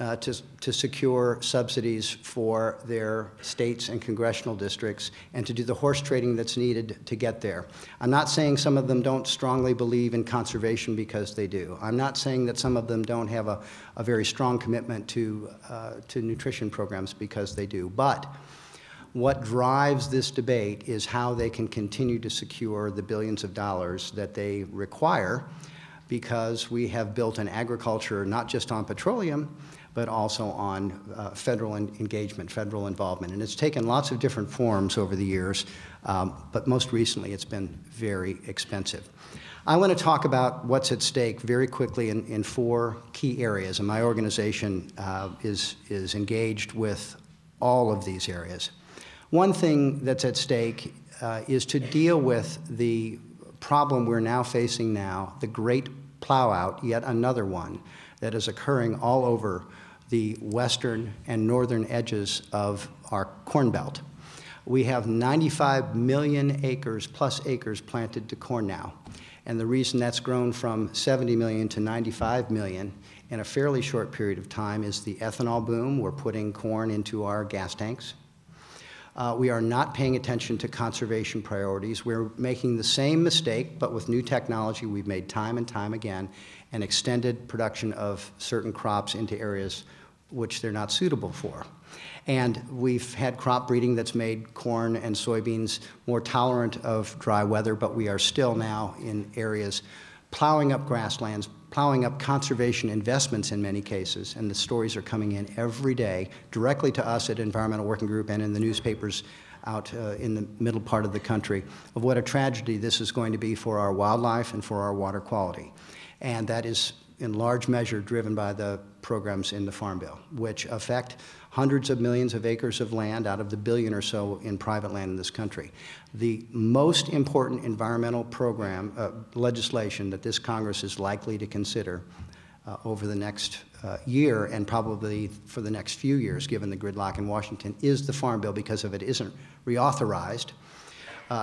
to secure subsidies for their states and congressional districts and to do the horse trading that's needed to get there. I'm not saying some of them don't strongly believe in conservation, because they do. I'm not saying that some of them don't have a very strong commitment to nutrition programs, because they do. But what drives this debate is how they can continue to secure the billions of dollars that they require, because we have built an agriculture not just on petroleum, but also on federal engagement, federal involvement. And it's taken lots of different forms over the years, but most recently it's been very expensive. I want to talk about what's at stake very quickly in 4 key areas, and my organization is engaged with all of these areas. One thing that's at stake is to deal with the problem we're now facing now, the great plow-out, yet another one, that is occurring all over the western and northern edges of our Corn Belt. We have 95 million acres plus acres planted to corn now, and the reason that's grown from 70 million to 95 million in a fairly short period of time is the ethanol boom. We're putting corn into our gas tanks. We are not paying attention to conservation priorities. We're making the same mistake, but with new technology we've made time and time again, and extended production of certain crops into areas which they're not suitable for. And we've had crop breeding that's made corn and soybeans more tolerant of dry weather, but we are still now in areas plowing up grasslands, plowing up conservation investments in many cases, and the stories are coming in every day directly to us at Environmental Working Group and in the newspapers out in the middle part of the country of what a tragedy this is going to be for our wildlife and for our water quality. And that is in large measure driven by the programs in the Farm Bill, which affect hundreds of millions of acres of land out of the billion or so in private land in this country. The most important environmental program, legislation that this Congress is likely to consider over the next year, and probably for the next few years, given the gridlock in Washington, is the Farm Bill, because if it isn't reauthorized,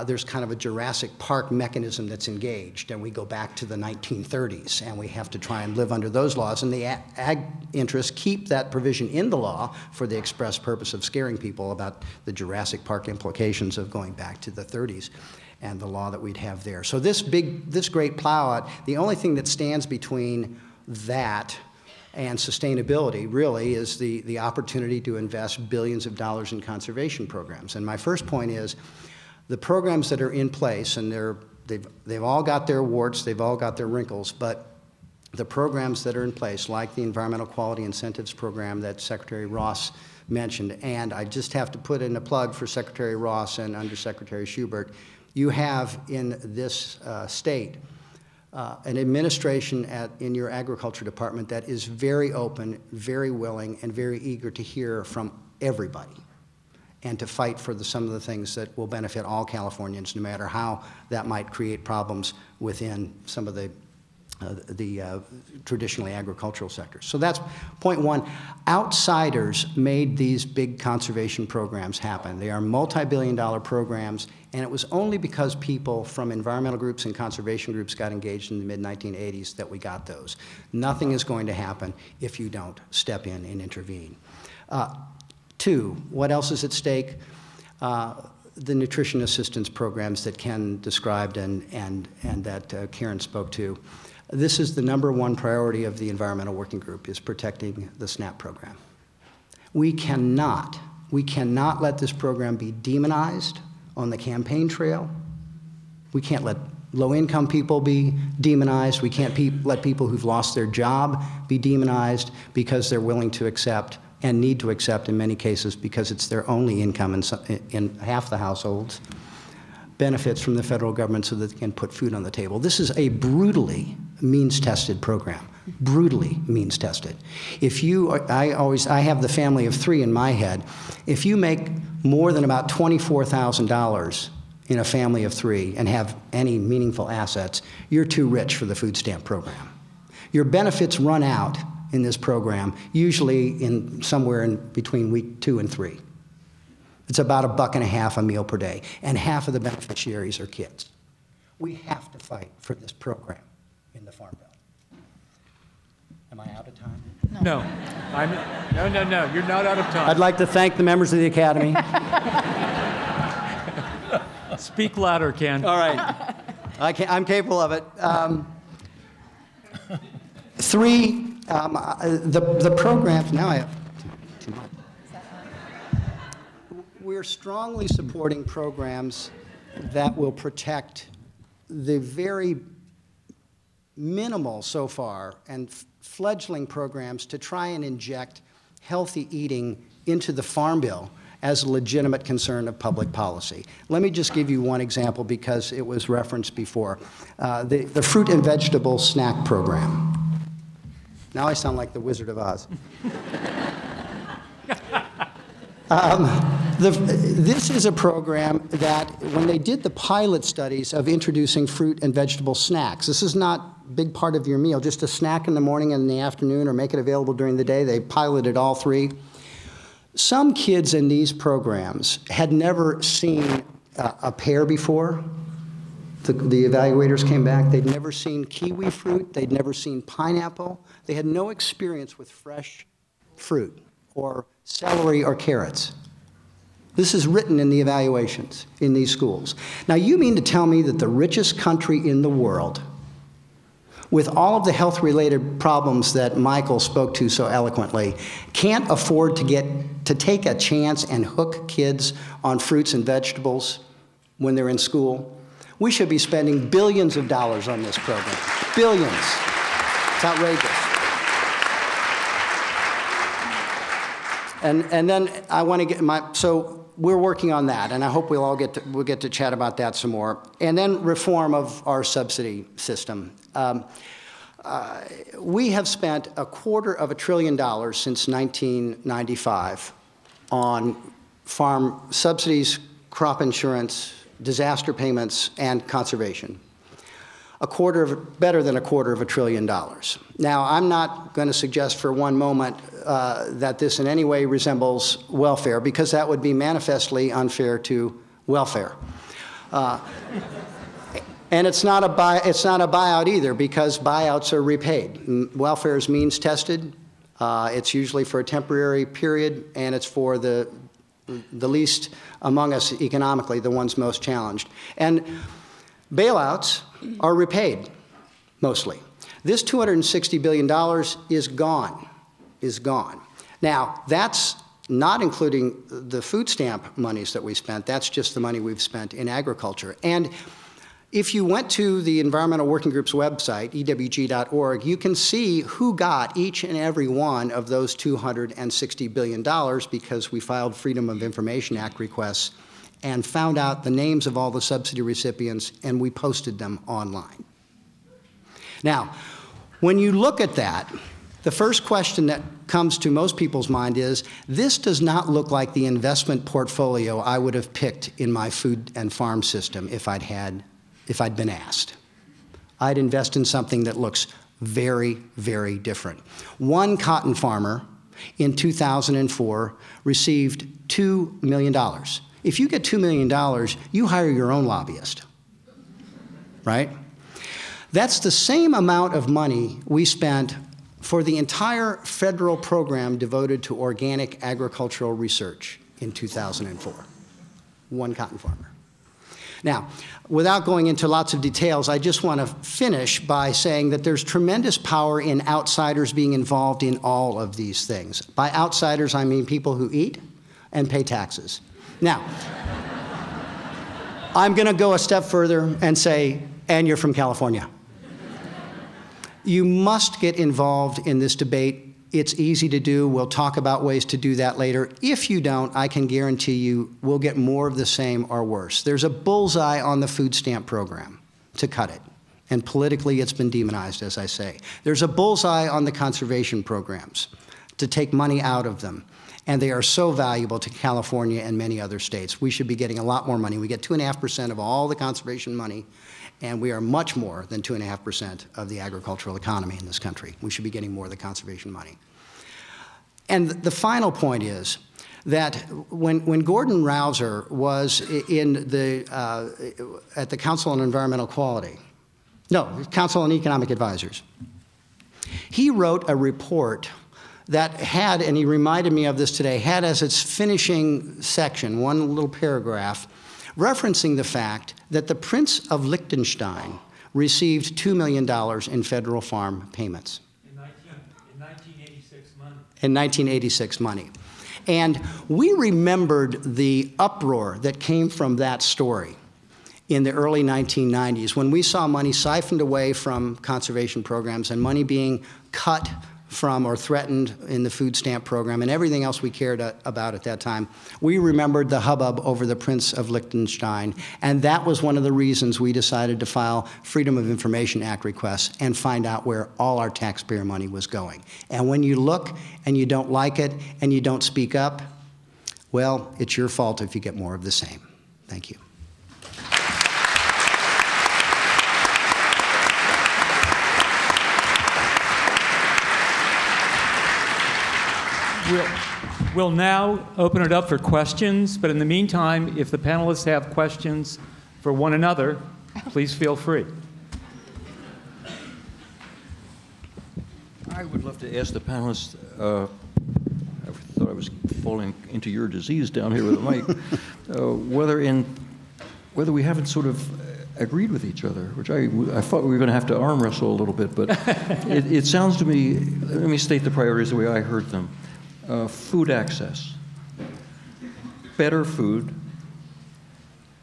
there's kind of a Jurassic Park mechanism that's engaged, and we go back to the 1930s, and we have to try and live under those laws, and the ag interests keep that provision in the law for the express purpose of scaring people about the Jurassic Park implications of going back to the 30s and the law that we'd have there. So this great plow-out, the only thing that stands between that and sustainability really is the opportunity to invest billions of dollars in conservation programs. And my first point is, the programs that are in place, and they've all got their warts, they've all got their wrinkles, but the programs that are in place, like the Environmental Quality Incentives Program that Secretary Ross mentioned, and I just have to put in a plug for Secretary Ross and Undersecretary Schubert, you have in this state an administration in your agriculture department that is very open, very willing, and very eager to hear from everybody, and to fight for some of the things that will benefit all Californians, no matter how that might create problems within some of the traditionally agricultural sectors. So that's point one. Outsiders made these big conservation programs happen. They are multi-billion-dollar programs, and it was only because people from environmental groups and conservation groups got engaged in the mid-1980s that we got those. Nothing is going to happen if you don't step in and intervene. Two, what else is at stake? The nutrition assistance programs that Ken described and that Karen spoke to. This is the #1 priority of the Environmental Working Group, is protecting the SNAP program. We cannot let this program be demonized on the campaign trail. We can't let low-income people be demonized. We can't let people who've lost their job be demonized because they're willing to accept and need to accept, in many cases, because it's their only income in half the households, benefits from the federal government so that they can put food on the table. This is a brutally means-tested program, brutally means-tested. If you, I have the family of 3 in my head. If you make more than about $24,000 in a family of 3 and have any meaningful assets, you're too rich for the food stamp program. Your benefits run out in this program, usually somewhere in between week 2 and 3. It's about $1.50 a meal per day, and half of the beneficiaries are kids. We have to fight for this program in the Farm Bill. Am I out of time? No. No, you're not out of time. I'd like to thank the members of the Academy. Speak louder, Ken. All right. I'm capable of it. 3, the programs, now I have too much. We're strongly supporting programs that will protect the very minimal so far and fledgling programs to try and inject healthy eating into the Farm Bill as a legitimate concern of public policy. Let me just give you one example because it was referenced before. The fruit and vegetable snack program. Now I sound like the Wizard of Oz. This is a program that when they did the pilot studies of introducing fruit and vegetable snacks, this is not a big part of your meal, just a snack in the morning and in the afternoon or make it available during the day. They piloted all 3. Some kids in these programs had never seen a pear before. The evaluators came back. They'd never seen kiwi fruit. They'd never seen pineapple. They had no experience with fresh fruit or celery or carrots. This is written in the evaluations in these schools. Now, you mean to tell me that the richest country in the world, with all of the health-related problems that Michael spoke to so eloquently, can't afford to take a chance and hook kids on fruits and vegetables when they're in school? We should be spending billions of dollars on this program. Billions. It's outrageous. And then I want to get so we're working on that, and I hope we'll get to chat about that some more. And then reform of our subsidy system. We have spent $250 billion since 1995 on farm subsidies, crop insurance, disaster payments, and conservation. Better than $250 billion. Now, I'm not going to suggest for one moment that this in any way resembles welfare, because that would be manifestly unfair to welfare. And it's not a buyout either, because buyouts are repaid. Welfare is means tested. It's usually for a temporary period, and it's for the least among us economically, the ones most challenged. And bailouts are repaid, mostly. This $260 billion is gone. Now, that's not including the food stamp monies that we spent. That's just the money we've spent in agriculture. And if you went to the Environmental Working Group's website, ewg.org, you can see who got each and every one of those $260 billion, because we filed Freedom of Information Act requests and found out the names of all the subsidy recipients, and we posted them online. Now, when you look at that, the first question that comes to most people's mind is, this does not look like the investment portfolio I would have picked in my food and farm system if I'd been asked. I'd invest in something that looks very, very different. One cotton farmer in 2004 received $2 million. If you get $2 million, you hire your own lobbyist, right? That's the same amount of money we spent for the entire federal program devoted to organic agricultural research in 2004. One cotton farmer. Now, without going into lots of details, I just want to finish by saying that there's tremendous power in outsiders being involved in all of these things. By outsiders, I mean people who eat and pay taxes. Now, I'm going to go a step further and say, and you're from California. You must get involved in this debate. It's easy to do. We'll talk about ways to do that later. If you don't, I can guarantee you we'll get more of the same or worse. There's a bullseye on the food stamp program to cut it. And politically, it's been demonized, as I say. There's a bullseye on the conservation programs to take money out of them. And they are so valuable to California and many other states. We should be getting a lot more money. We get 2.5% of all the conservation money, and we are much more than 2.5% of the agricultural economy in this country. We should be getting more of the conservation money. And the final point is that when Gordon Rausser was at the Council on Environmental Quality, Council on Economic Advisors, he wrote a report that had, and he reminded me of this today, had as its finishing section, one little paragraph, referencing the fact that the Prince of Liechtenstein received $2 million in federal farm payments. In 1986 money. In 1986 money. And we remembered the uproar that came from that story in the early 1990s when we saw money siphoned away from conservation programs and money being cut from or threatened in the food stamp program and everything else we cared about at that time. We remembered the hubbub over the Prince of Liechtenstein, and that was one of the reasons we decided to file Freedom of Information Act requests and find out where all our taxpayer money was going. And when you look and you don't like it and you don't speak up, well, it's your fault if you get more of the same. Thank you. We'll now open it up for questions, but in the meantime, if the panelists have questions for one another, please feel free. I would love to ask the panelists, I thought I was falling into your disease down here with the mic, whether we haven't sort of agreed with each other, which I thought we were going to have to arm wrestle a little bit, but it sounds to me, let me state the priorities the way I heard them. Food access, better food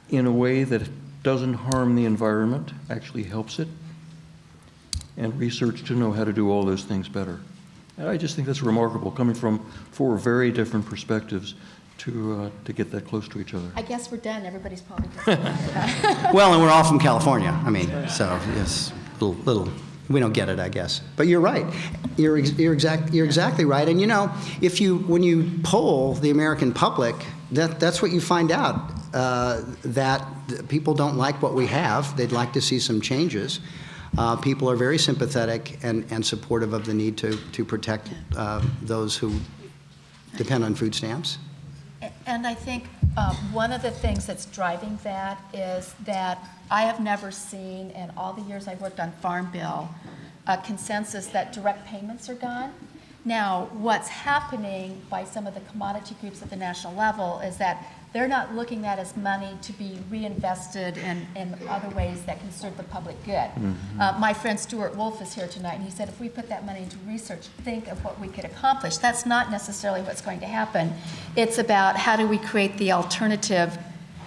in a way that doesn't harm the environment, actually helps it, and research to know how to do all those things better. And I just think that's remarkable, coming from 4 very different perspectives to get that close to each other. I guess we're done. Everybody's probably just Well, and we're all from California. I mean, so yes, little. We don't get it, I guess. But you're right. You're exactly right. And you know, when you poll the American public, that's what you find out. That people don't like what we have. They'd like to see some changes. People are very sympathetic and supportive of the need to protect those who depend on food stamps. And I think one of the things that's driving that is that I have never seen, in all the years I've worked on Farm Bill, a consensus that direct payments are gone. Now, what's happening by some of the commodity groups at the national level is that they're not looking at as money to be reinvested in other ways that can serve the public good. Mm-hmm. My friend Stuart Wolf is here tonight, and he said if we put that money into research, think of what we could accomplish. That's not necessarily what's going to happen. It's about how do we create the alternative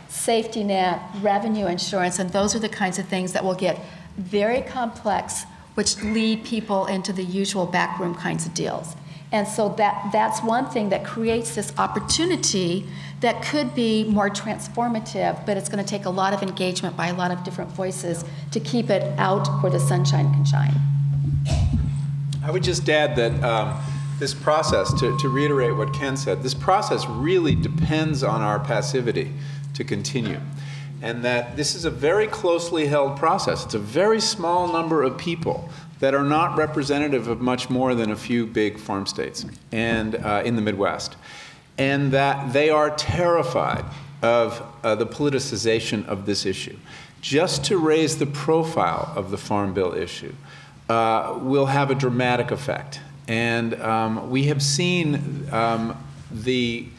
safety net, revenue insurance, and those are the kinds of things that will get very complex, which lead people into the usual backroom kinds of deals. And so that's one thing that creates this opportunity that could be more transformative, but it's going to take a lot of engagement by a lot of different voices to keep it out where the sunshine can shine. I would just add that this process, to reiterate what Ken said, this process really depends on our passivity to continue. and that this is a very closely held process. It's a very small number of people that are not representative of much more than a few big farm states and in the Midwest, and that they are terrified of the politicization of this issue. Just to raise the profile of the Farm Bill issue will have a dramatic effect. And we have seen we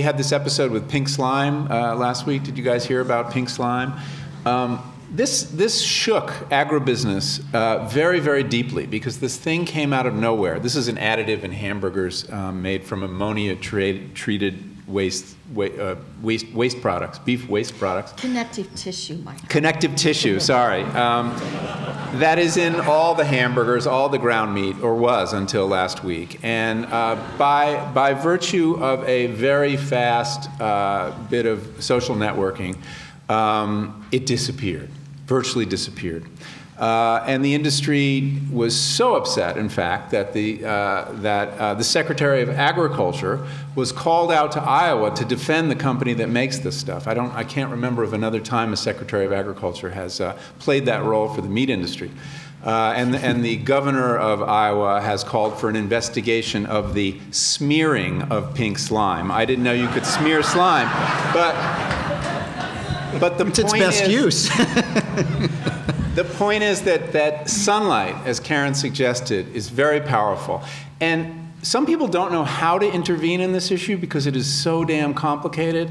had this episode with pink slime last week. Did you guys hear about pink slime? This shook agribusiness very, very deeply because this thing came out of nowhere. This is an additive in hamburgers made from ammonia-treated waste products, beef waste products. Connective tissue, Mike. Connective tissue, sorry. That is in all the hamburgers, all the ground meat, or was until last week. And by virtue of a very fast bit of social networking, it disappeared, virtually disappeared. And the industry was so upset, in fact, that the Secretary of Agriculture was called out to Iowa to defend the company that makes this stuff. I can't remember of another time a Secretary of Agriculture has played that role for the meat industry. And the governor of Iowa has called for an investigation of the smearing of pink slime. I didn't know you could smear slime, but the it's its best use. The point is that sunlight, as Karen suggested, is very powerful. And some people don't know how to intervene in this issue because it is so damn complicated.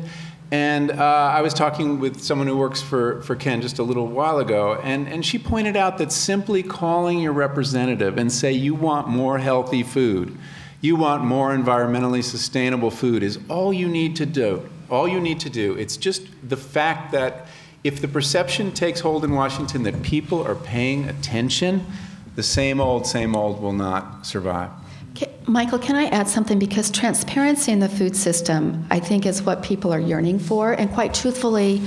And I was talking with someone who works for Ken just a little while ago, and she pointed out that simply calling your representative and say you want more healthy food, you want more environmentally sustainable food is all you need to do. All you need to do. It's just the fact that if the perception takes hold in Washington that people are paying attention, the same old will not survive. Michael, can I add something? Because transparency in the food system, I think, is what people are yearning for. And quite truthfully,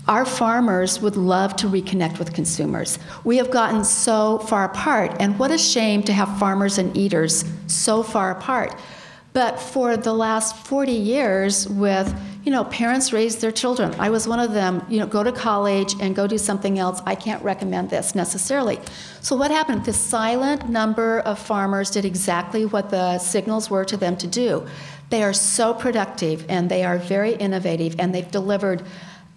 our farmers would love to reconnect with consumers. We have gotten so far apart. And what a shame to have farmers and eaters so far apart. But for the last 40 years with, parents raise their children. I was one of them, go to college and go do something else. I can't recommend this necessarily. So what happened? The silent number of farmers did exactly what the signals were to them to do. They are so productive and they are very innovative and they've delivered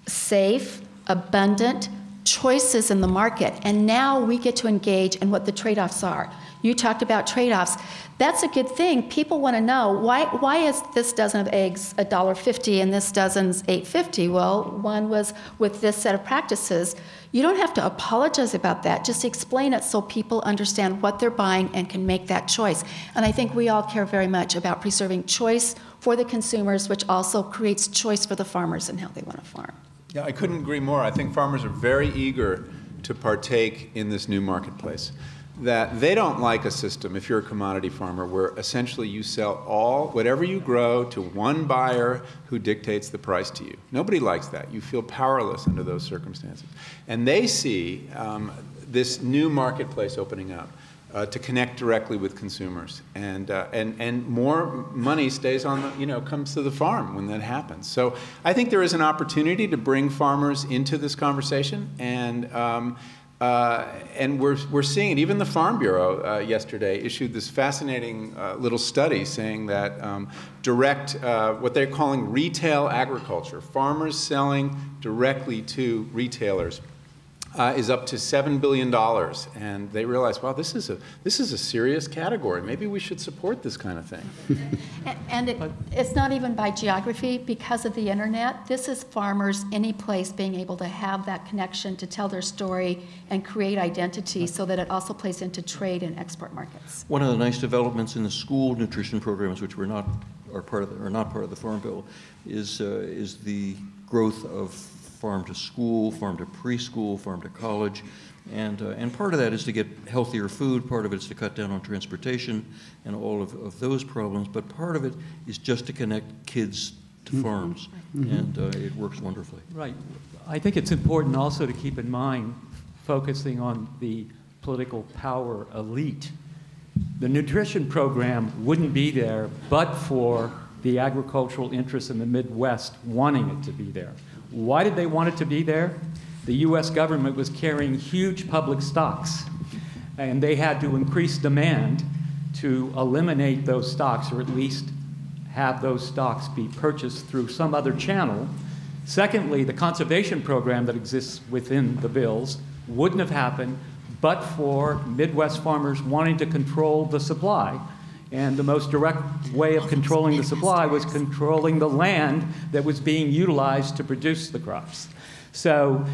safe, abundant choices in the market. And now we get to engage in what the trade-offs are. You talked about trade-offs. That's a good thing. People want to know, why is this dozen of eggs $1.50 and this dozen's $8.50? Well, one was with this set of practices. You don't have to apologize about that. Just explain it so people understand what they're buying and can make that choice. And I think we all care very much about preserving choice for the consumers, which also creates choice for the farmers and how they want to farm. Yeah, I couldn't agree more. I think farmers are very eager to partake in this new marketplace. That they don't like a system, if you're a commodity farmer, where essentially you sell whatever you grow to one buyer who dictates the price to you. Nobody likes that. You feel powerless under those circumstances. And they see this new marketplace opening up to connect directly with consumers. And more money stays on the, comes to the farm when that happens. So I think there is an opportunity to bring farmers into this conversation, and we're seeing it. Even the Farm Bureau yesterday issued this fascinating little study saying that direct, what they're calling retail agriculture, farmers selling directly to retailers, is up to $7 billion. And they realize, wow, this is a serious category. Maybe we should support this kind of thing. And it's not even by geography. Because of the internet, this is farmers any place being able to have that connection to tell their story and create identity so that it also plays into trade and export markets. One of the nice developments in the school nutrition programs, which are not part of the Farm Bill, is the growth of farm to school, farm to preschool, farm to college, and part of that is to get healthier food, part of it is to cut down on transportation and all of those problems, but part of it is just to connect kids to farms, and it works wonderfully. Right. I think it's important also to keep in mind, focusing on the political power elite. The nutrition program wouldn't be there but for the agricultural interests in the Midwest wanting it to be there. Why did they want it to be there? The U.S. government was carrying huge public stocks, and they had to increase demand to eliminate those stocks, or at least have those stocks be purchased through some other channel. Secondly, the conservation program that exists within the bills wouldn't have happened but for Midwest farmers wanting to control the supply. And the most direct way of controlling the supply was controlling the land that was being utilized to produce the crops. So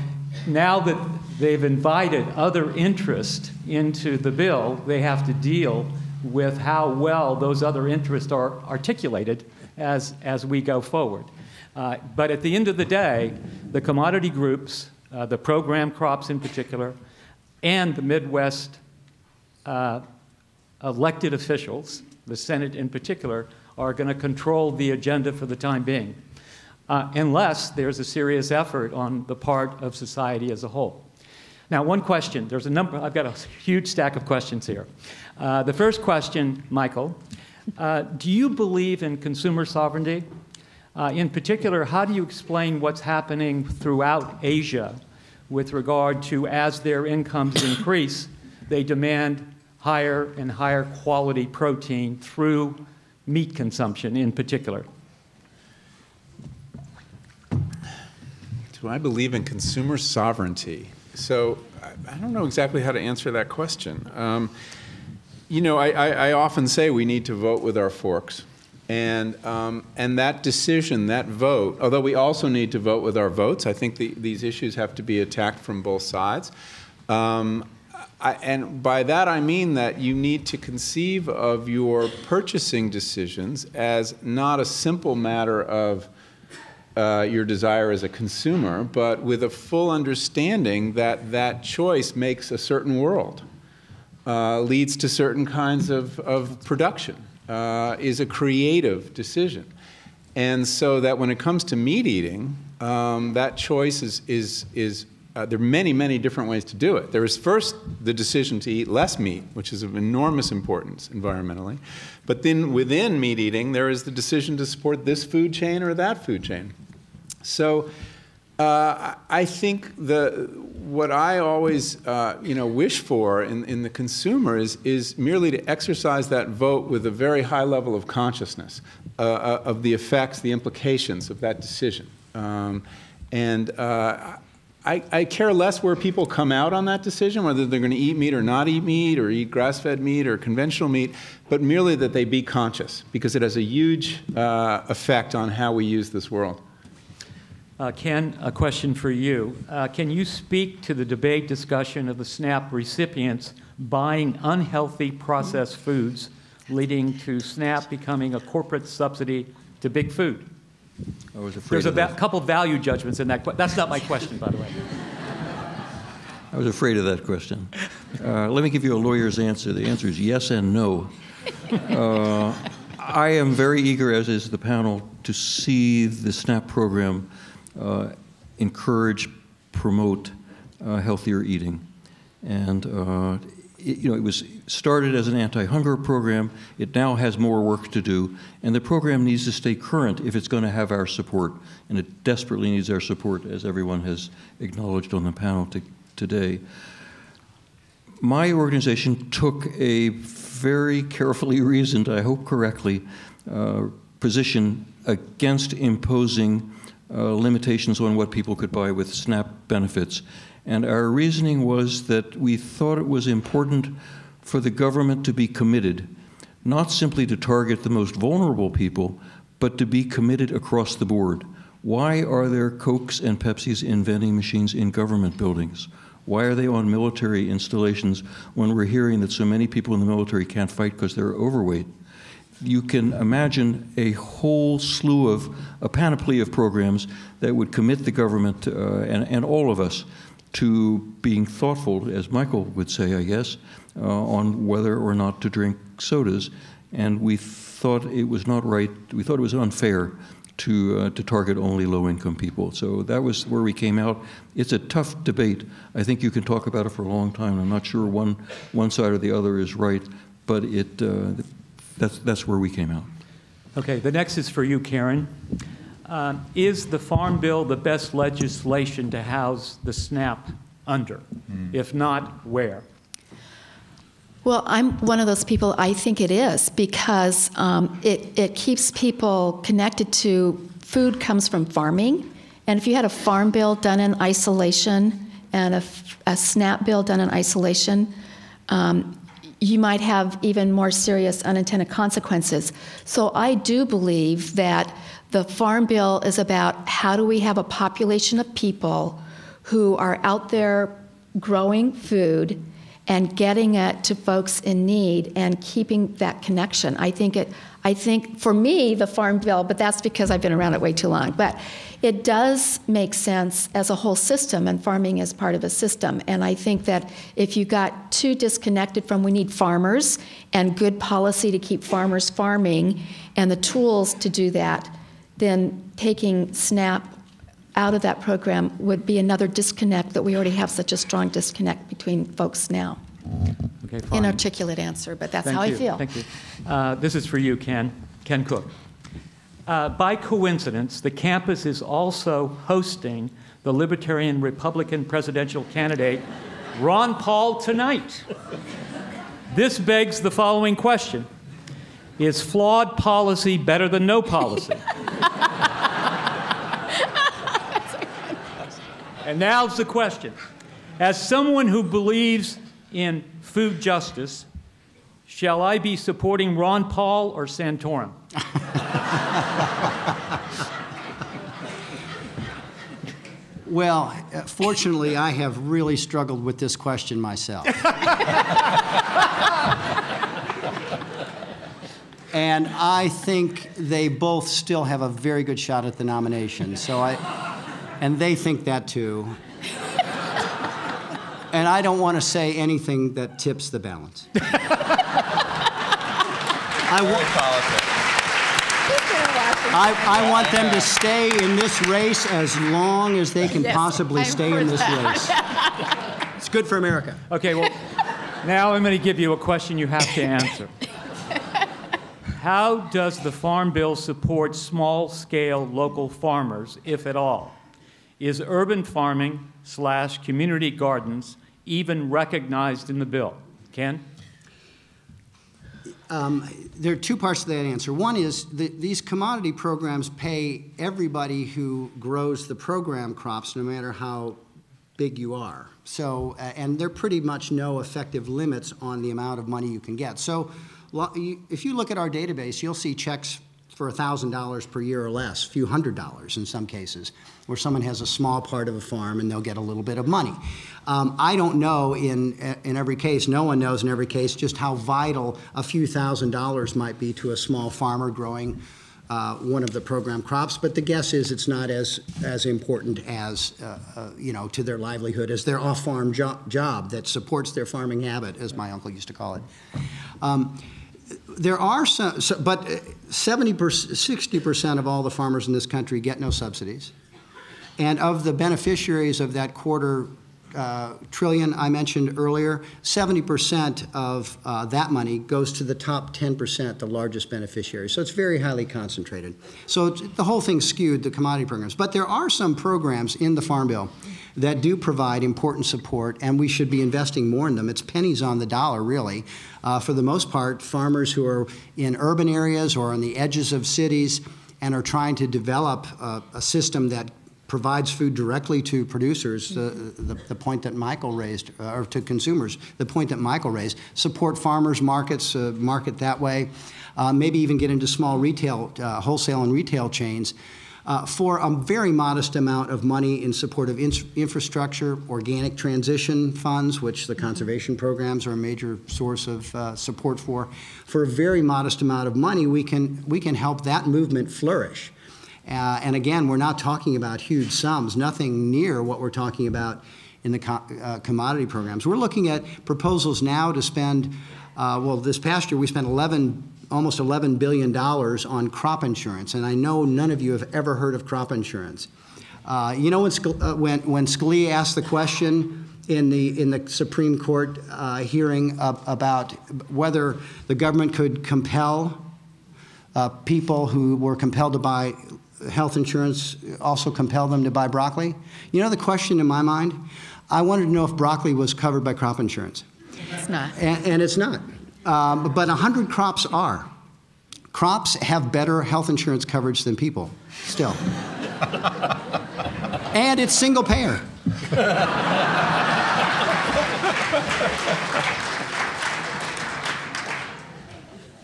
now that they've invited other interest into the bill, they have to deal with how well those other interests are articulated as we go forward. But at the end of the day, the commodity groups, the program crops in particular, and the Midwest elected officials, the Senate in particular, are going to control the agenda for the time being, unless there's a serious effort on the part of society as a whole. Now, one question. There's a number. I've got a huge stack of questions here. The first question, Michael, do you believe in consumer sovereignty? In particular, how do you explain what's happening throughout Asia with regard to, as their incomes increase, they demand higher and higher quality protein through meat consumption in particular? Do I believe in consumer sovereignty? So I don't know exactly how to answer that question. You know, I often say we need to vote with our forks. And that decision, that vote, although we also need to vote with our votes, I think these issues have to be attacked from both sides. And by that I mean that you need to conceive of your purchasing decisions as not a simple matter of your desire as a consumer, but with a full understanding that that choice makes a certain world, leads to certain kinds of production, is a creative decision. And so that when it comes to meat eating, that choice there are many, many different ways to do it. There is first the decision to eat less meat, which is of enormous importance environmentally. But then within meat eating, there is the decision to support this food chain or that food chain. So I think what I always wish for in the consumer is merely to exercise that vote with a very high level of consciousness of the effects, the implications of that decision. I care less where people come out on that decision, whether they're going to eat meat or not eat meat, or eat grass-fed meat or conventional meat, but merely that they be conscious, because it has a huge effect on how we use this world. Ken, a question for you. Can you speak to the debate discussion of the SNAP recipients buying unhealthy processed foods, leading to SNAP becoming a corporate subsidy to big food? I was afraid There's a couple value judgments in that. That's not my question, by the way. I was afraid of that question. Let me give you a lawyer's answer. The answer is yes and no. I am very eager, as is the panel, to see the SNAP program encourage, promote healthier eating. And it was started as an anti-hunger program. It now has more work to do, and the program needs to stay current if it's going to have our support, and it desperately needs our support, as everyone has acknowledged on the panel today. My organization took a very carefully reasoned, I hope correctly, position against imposing limitations on what people could buy with SNAP benefits. And our reasoning was that we thought it was important for the government to be committed, not simply to target the most vulnerable people, but to be committed across the board. Why are there Cokes and Pepsis in vending machines in government buildings? Why are they on military installations when we're hearing that so many people in the military can't fight because they're overweight? You can imagine a whole slew of, a panoply of programs that would commit the government and all of us to being thoughtful, as Michael would say, I guess, on whether or not to drink sodas. And we thought it was not right, we thought it was unfair to target only low-income people. So that was where we came out. It's a tough debate. I think you can talk about it for a long time. I'm not sure one side or the other is right, but that's where we came out. Okay, the next is for you, Karen. Is the Farm Bill the best legislation to house the SNAP under? If not, where? Well, I'm one of those people, I think it is, because it keeps people connected to food comes from farming. And if you had a farm bill done in isolation and a SNAP bill done in isolation, you might have even more serious unintended consequences. So I do believe that the Farm Bill is about how do we have a population of people who are out there growing food and getting it to folks in need and keeping that connection. I think for me, the Farm Bill, but that's because I've been around it way too long, but it does make sense as a whole system, and farming is part of a system. And I think that if you got too disconnected from we need farmers and good policy to keep farmers farming and the tools to do that, then taking SNAP out of that program would be another disconnect that we already have such a strong disconnect between folks now. Okay, fine. Inarticulate answer, but that's Thank how you. I feel. Thank you. This is for you, Ken Cook. By coincidence, the campus is also hosting the Libertarian Republican presidential candidate, Ron Paul, tonight. This begs the following question. Is flawed policy better than no policy? And now's the question. As someone who believes in food justice, shall I be supporting Ron Paul or Santorum? Well, fortunately, I have really struggled with this question myself. And I think they both still have a very good shot at the nomination. And they think that too. And I don't want to say anything that tips the balance. I want them to stay in this race as long as they can possibly stay in this race. It's good for America. Okay, well, now I'm going to give you a question you have to answer. How does the Farm Bill support small-scale local farmers, if at all? Is urban farming / community gardens even recognized in the bill? Ken? There are two parts to that answer. One is these commodity programs pay everybody who grows the program crops, no matter how big you are. So, and there are pretty much no effective limits on the amount of money you can get. So if you look at our database, you'll see checks for $1,000 per year or less, a few $100s in some cases, where someone has a small part of a farm and they'll get a little bit of money. I don't know in every case, no one knows in every case just how vital a few $1,000s might be to a small farmer growing one of the program crops, but the guess is it's not as important as, to their livelihood as their off-farm job that supports their farming habit, as my uncle used to call it. There are some, but 60% of all the farmers in this country get no subsidies. And of the beneficiaries of that $250 billion I mentioned earlier, 70% of that money goes to the top 10%, the largest beneficiaries. So it's very highly concentrated. So the whole thing's skewed, the commodity programs. But there are some programs in the Farm Bill that do provide important support, and we should be investing more in them. It's pennies on the dollar, really. For the most part, farmers who are in urban areas or on the edges of cities and are trying to develop a system that provides food directly to producers, the point that Michael raised, or to consumers, the point that Michael raised, support farmers markets, market that way, maybe even get into small retail, wholesale and retail chains, for a very modest amount of money in support of infrastructure, organic transition funds, which the conservation programs are a major source of support for. For a very modest amount of money, we can help that movement flourish. And again, we're not talking about huge sums, nothing near what we're talking about in the commodity programs. We're looking at proposals now to spend, well, this past year we spent almost $11 billion on crop insurance, and I know none of you have ever heard of crop insurance. You know, when Scalia asked the question in the Supreme Court hearing about whether the government could compel people who were compelled to buy health insurance also compelled them to buy broccoli? You know the question in my mind? I wanted to know if broccoli was covered by crop insurance. It's not. And it's not. But 100 crops are. Crops have better health insurance coverage than people, still. And it's single payer.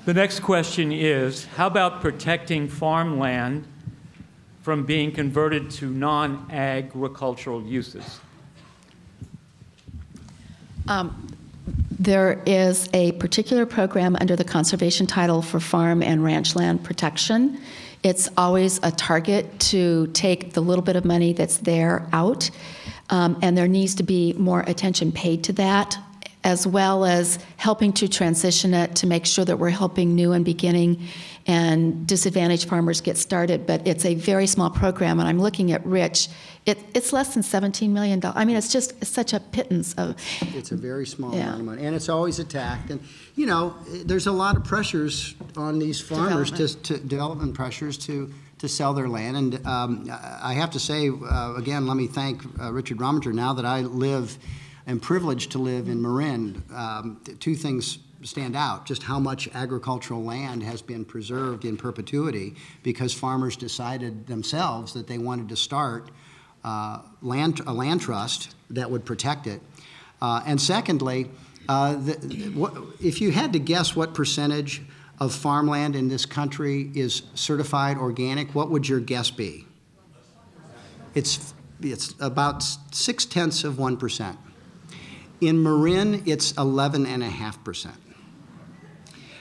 The next question is, how about protecting farmland from being converted to non-agricultural uses? There is a particular program under the conservation title for farm and ranch land protection. It's always a target to take the little bit of money that's there out, and there needs to be more attention paid to that, as well as helping to transition it to make sure that we're helping new and beginning and disadvantaged farmers get started. But it's a very small program, and I'm looking at Rich. It's less than $17 million. I mean, it's such a pittance of. It's a very small amount of money, and it's always attacked. And you know, there's a lot of pressures on these farmers development pressures to sell their land. And I have to say again, let me thank Richard Rominger. Now that I am privileged to live in Marin, two things stand out: just how much agricultural land has been preserved in perpetuity because farmers decided themselves that they wanted to start a land trust that would protect it. And secondly, if you had to guess what percentage of farmland in this country is certified organic, what would your guess be? It's about 0.6%. In Marin, it's 11.5%.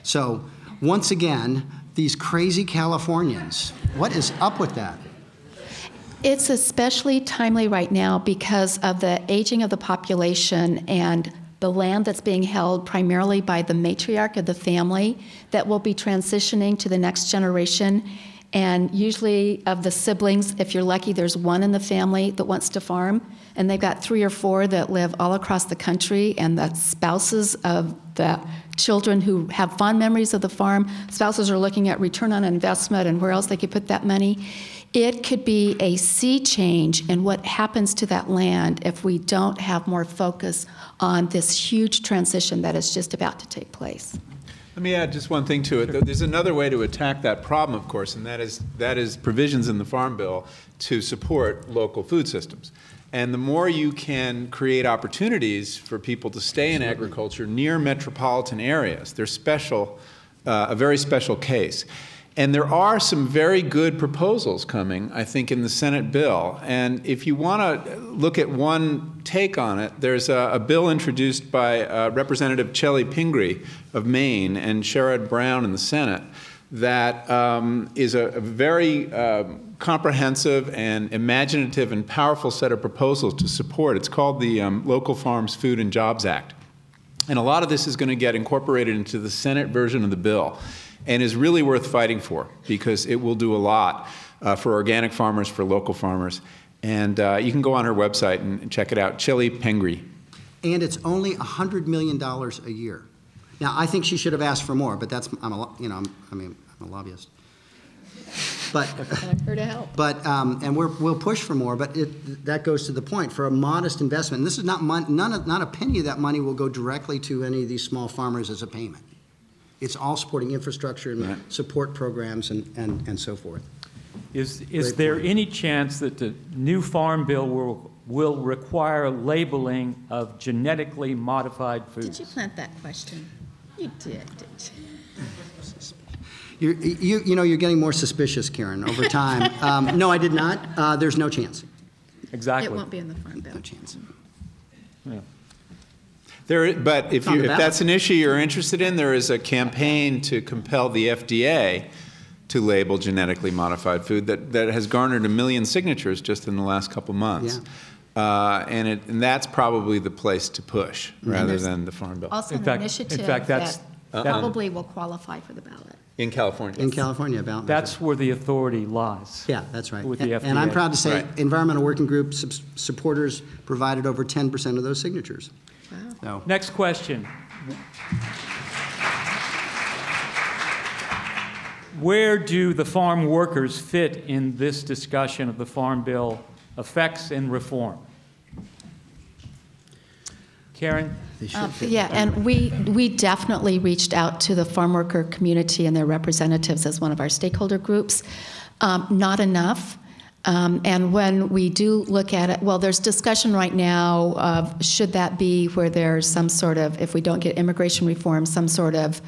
So once again, these crazy Californians, what is up with that? It's especially timely right now because of the aging of the population and the land that's being held primarily by the matriarch of the family that will be transitioning to the next generation. And usually of the siblings, if you're lucky, there's one in the family that wants to farm, and they've got 3 or 4 that live all across the country, and the spouses of the children who have fond memories of the farm, spouses are looking at return on investment and where else they could put that money. It could be a sea change in what happens to that land if we don't have more focus on this huge transition that is just about to take place. Let me add just one thing to it. There's another way to attack that problem, of course, and that is provisions in the Farm Bill to support local food systems. And the more you can create opportunities for people to stay in agriculture near metropolitan areas, they're special, a very special case. And there are some very good proposals coming, I think, in the Senate bill. And if you want to look at one take on it, there's a bill introduced by Representative Chellie Pingree of Maine and Sherrod Brown in the Senate that is a very comprehensive and imaginative and powerful set of proposals to support. It's called the Local Farms Food and Jobs Act. And a lot of this is going to get incorporated into the Senate version of the bill, and is really worth fighting for because it will do a lot for organic farmers, for local farmers. And you can go on her website and check it out, Chellie Pingree. And it's only $100 million a year. Now, I think she should have asked for more, but that's, I'm a lobbyist. But I want her to help. But and we'll push for more. But that goes to the point for a modest investment. And this is not not a penny of that money will go directly to any of these small farmers as a payment. It's all supporting infrastructure and support programs and so forth. Is there any chance that the new Farm Bill will require labeling of genetically modified foods? Did you plant that question? You did, didn't you? You're getting more suspicious, Karen, over time. No, I did not. There's no chance. Exactly. It won't be in the Farm Bill. No chance. Yeah. But if that's an issue you're interested in, there is a campaign to compel the FDA to label genetically modified food that has garnered 1 million signatures just in the last couple months. Yeah. And that's probably the place to push rather than the Farm Bill. Also an initiative that probably will qualify for the ballot. In California. In California, ballot. That's where the authority lies. Yeah, that's right. With the FDA. And I'm proud to say Environmental Working Group supporters provided over 10% of those signatures. Wow. So. Next question. where do the farm workers fit in this discussion of the Farm Bill effects and reform? Karen? Yeah, and we definitely reached out to the farm worker community and their representatives as one of our stakeholder groups. Not enough. And when we do look at it, well, there's discussion right now of should that be where there's some sort of, if we don't get immigration reform, some sort of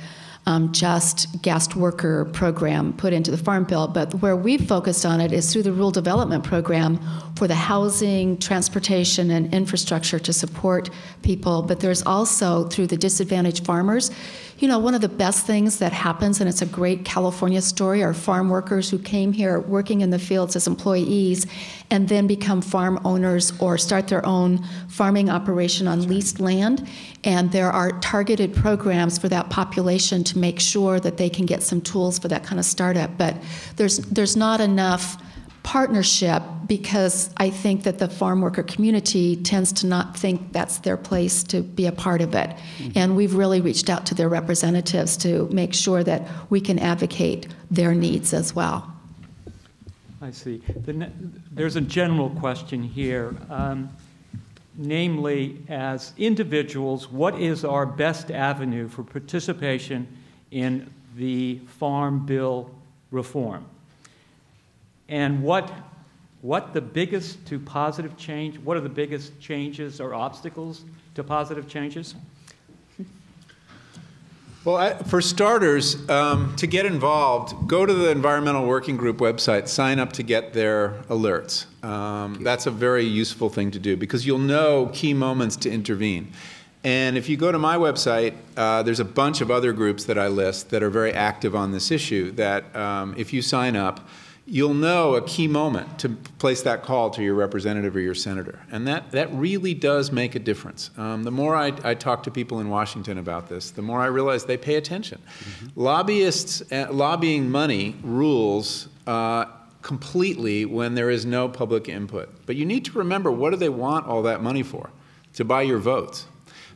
just guest worker program put into the Farm Bill. But where we've focused on it is through the Rural Development Program for the housing, transportation, and infrastructure to support people. But there's also through the disadvantaged farmers. You know, one of the best things that happens, and it's a great California story, are farm workers who came here working in the fields as employees and then become farm owners or start their own farming operation on leased land. And there are targeted programs for that population to make sure that they can get some tools for that kind of startup. But there's not enough partnership because I think that the farm worker community tends to not think that's their place to be a part of it. Mm-hmm. And we've really reached out to their representatives to make sure that we can advocate their needs as well. I see. There's a general question here. Namely, as individuals, what is our best avenue for participation in the Farm Bill reform? And what the biggest to positive change, what are the biggest changes or obstacles to positive changes? Well, for starters, to get involved, go to the Environmental Working Group website, sign up to get their alerts. That's a very useful thing to do because you'll know key moments to intervene. And if you go to my website, there's a bunch of other groups that I list that are very active on this issue that if you sign up, you'll know a key moment to place that call to your representative or your senator. And that really does make a difference. The more I talk to people in Washington about this, the more I realize they pay attention. Mm-hmm. Lobbyists, lobbying money rules completely when there is no public input. But you need to remember, what do they want all that money for? To buy your votes.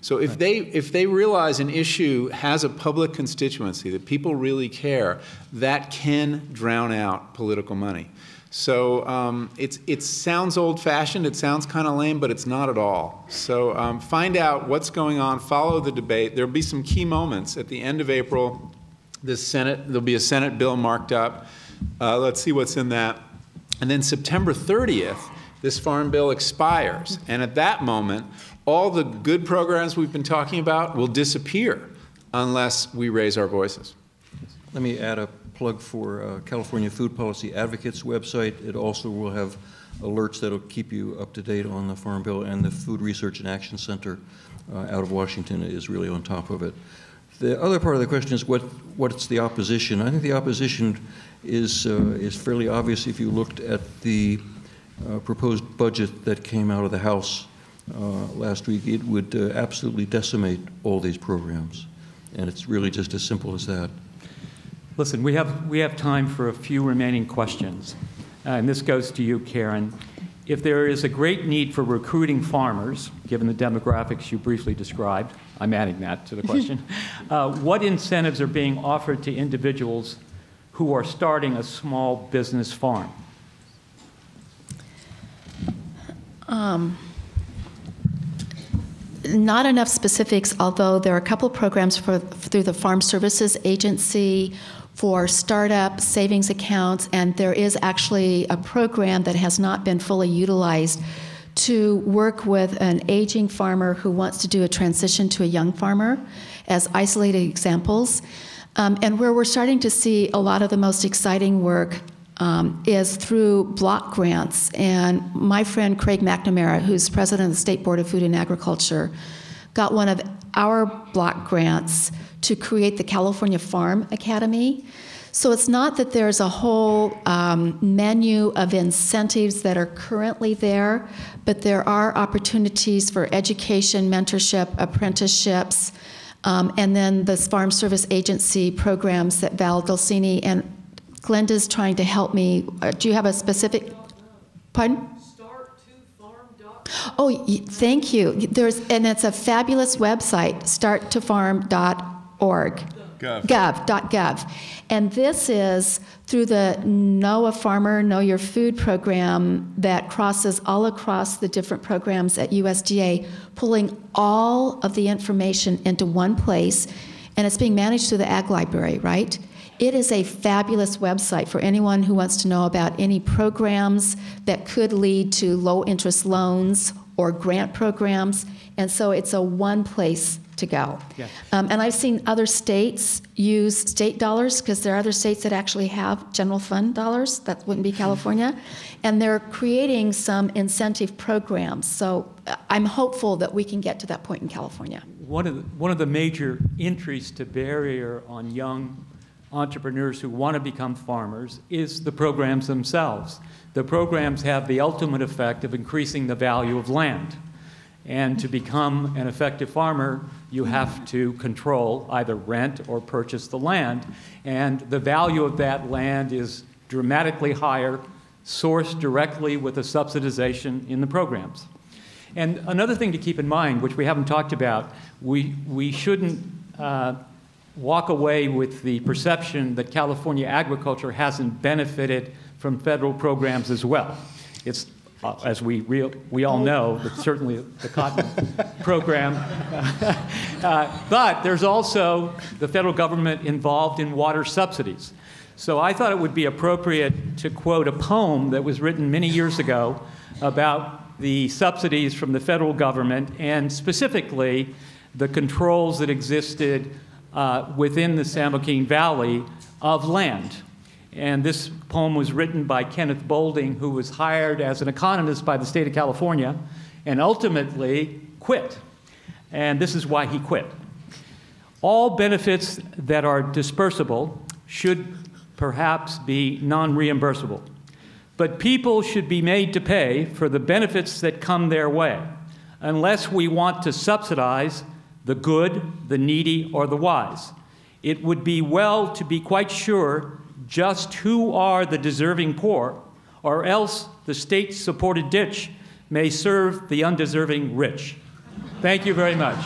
So if they realize an issue has a public constituency, that people really care, that can drown out political money. So it sounds old-fashioned, it sounds kind of lame, but it's not at all. So find out what's going on, follow the debate. There'll be some key moments at the end of April. There'll be a Senate bill marked up. Let's see what's in that. And then September 30th, this Farm Bill expires. And at that moment, all the good programs we've been talking about will disappear unless we raise our voices. Let me add a plug for California Food Policy Advocates website. It also will have alerts that will keep you up to date on the Farm Bill, and the Food Research and Action Center out of Washington is really on top of it. The other part of the question is what's the opposition? I think the opposition is fairly obvious if you looked at the proposed budget that came out of the House last week. It would absolutely decimate all these programs, and it's really just as simple as that. Listen, we have time for a few remaining questions, and this goes to you, Karen. If there is a great need for recruiting farmers, given the demographics you briefly described, I'm adding that to the question, what incentives are being offered to individuals who are starting a small business farm? Not enough specifics, although there are a couple programs through the Farm Services Agency for startup savings accounts, and there is actually a program that has not been fully utilized to work with an aging farmer who wants to do a transition to a young farmer as isolated examples. And where we're starting to see a lot of the most exciting work is through block grants. And my friend Craig McNamara, who's president of the State Board of Food and Agriculture, got one of our block grants to create the California Farm Academy. So it's not that there's a whole menu of incentives that are currently there, but there are opportunities for education, mentorship, apprenticeships, and then the Farm Service Agency programs that Val Dulcini and Glenda's trying to help me. Do you have a specific, pardon? Oh, thank you. And it's a fabulous website, starttofarm.org. Gov. And this is through the Know a Farmer, Know Your Food program that crosses all across the different programs at USDA, pulling all of the information into one place, and it's being managed through the Ag Library, right? It is a fabulous website for anyone who wants to know about any programs that could lead to low-interest loans or grant programs, and so it's a one place to go. Yeah. And I've seen other states use state dollars, because there are other states that actually have general fund dollars. That wouldn't be California. And they're creating some incentive programs. So I'm hopeful that we can get to that point in California. One of the major entries to barrier on young entrepreneurs who want to become farmers is the programs themselves. The programs have the ultimate effect of increasing the value of land. And to become an effective farmer, you have to control, either rent or purchase the land. And the value of that land is dramatically higher, sourced directly with the subsidization in the programs. And another thing to keep in mind, which we haven't talked about, we shouldn't walk away with the perception that California agriculture hasn't benefited from federal programs as well. It's as we all know, that certainly the cotton program. But there's also the federal government involved in water subsidies. So I thought it would be appropriate to quote a poem that was written many years ago about the subsidies from the federal government, and specifically the controls that existed within the San Joaquin Valley of land. And this poem was written by Kenneth Boulding, who was hired as an economist by the state of California and ultimately quit. And this is why he quit. All benefits that are dispersible should perhaps be non-reimbursable. But people should be made to pay for the benefits that come their way, unless we want to subsidize the good, the needy, or the wise. It would be well to be quite sure just who are the deserving poor, or else the state-supported ditch may serve the undeserving rich. Thank you very much.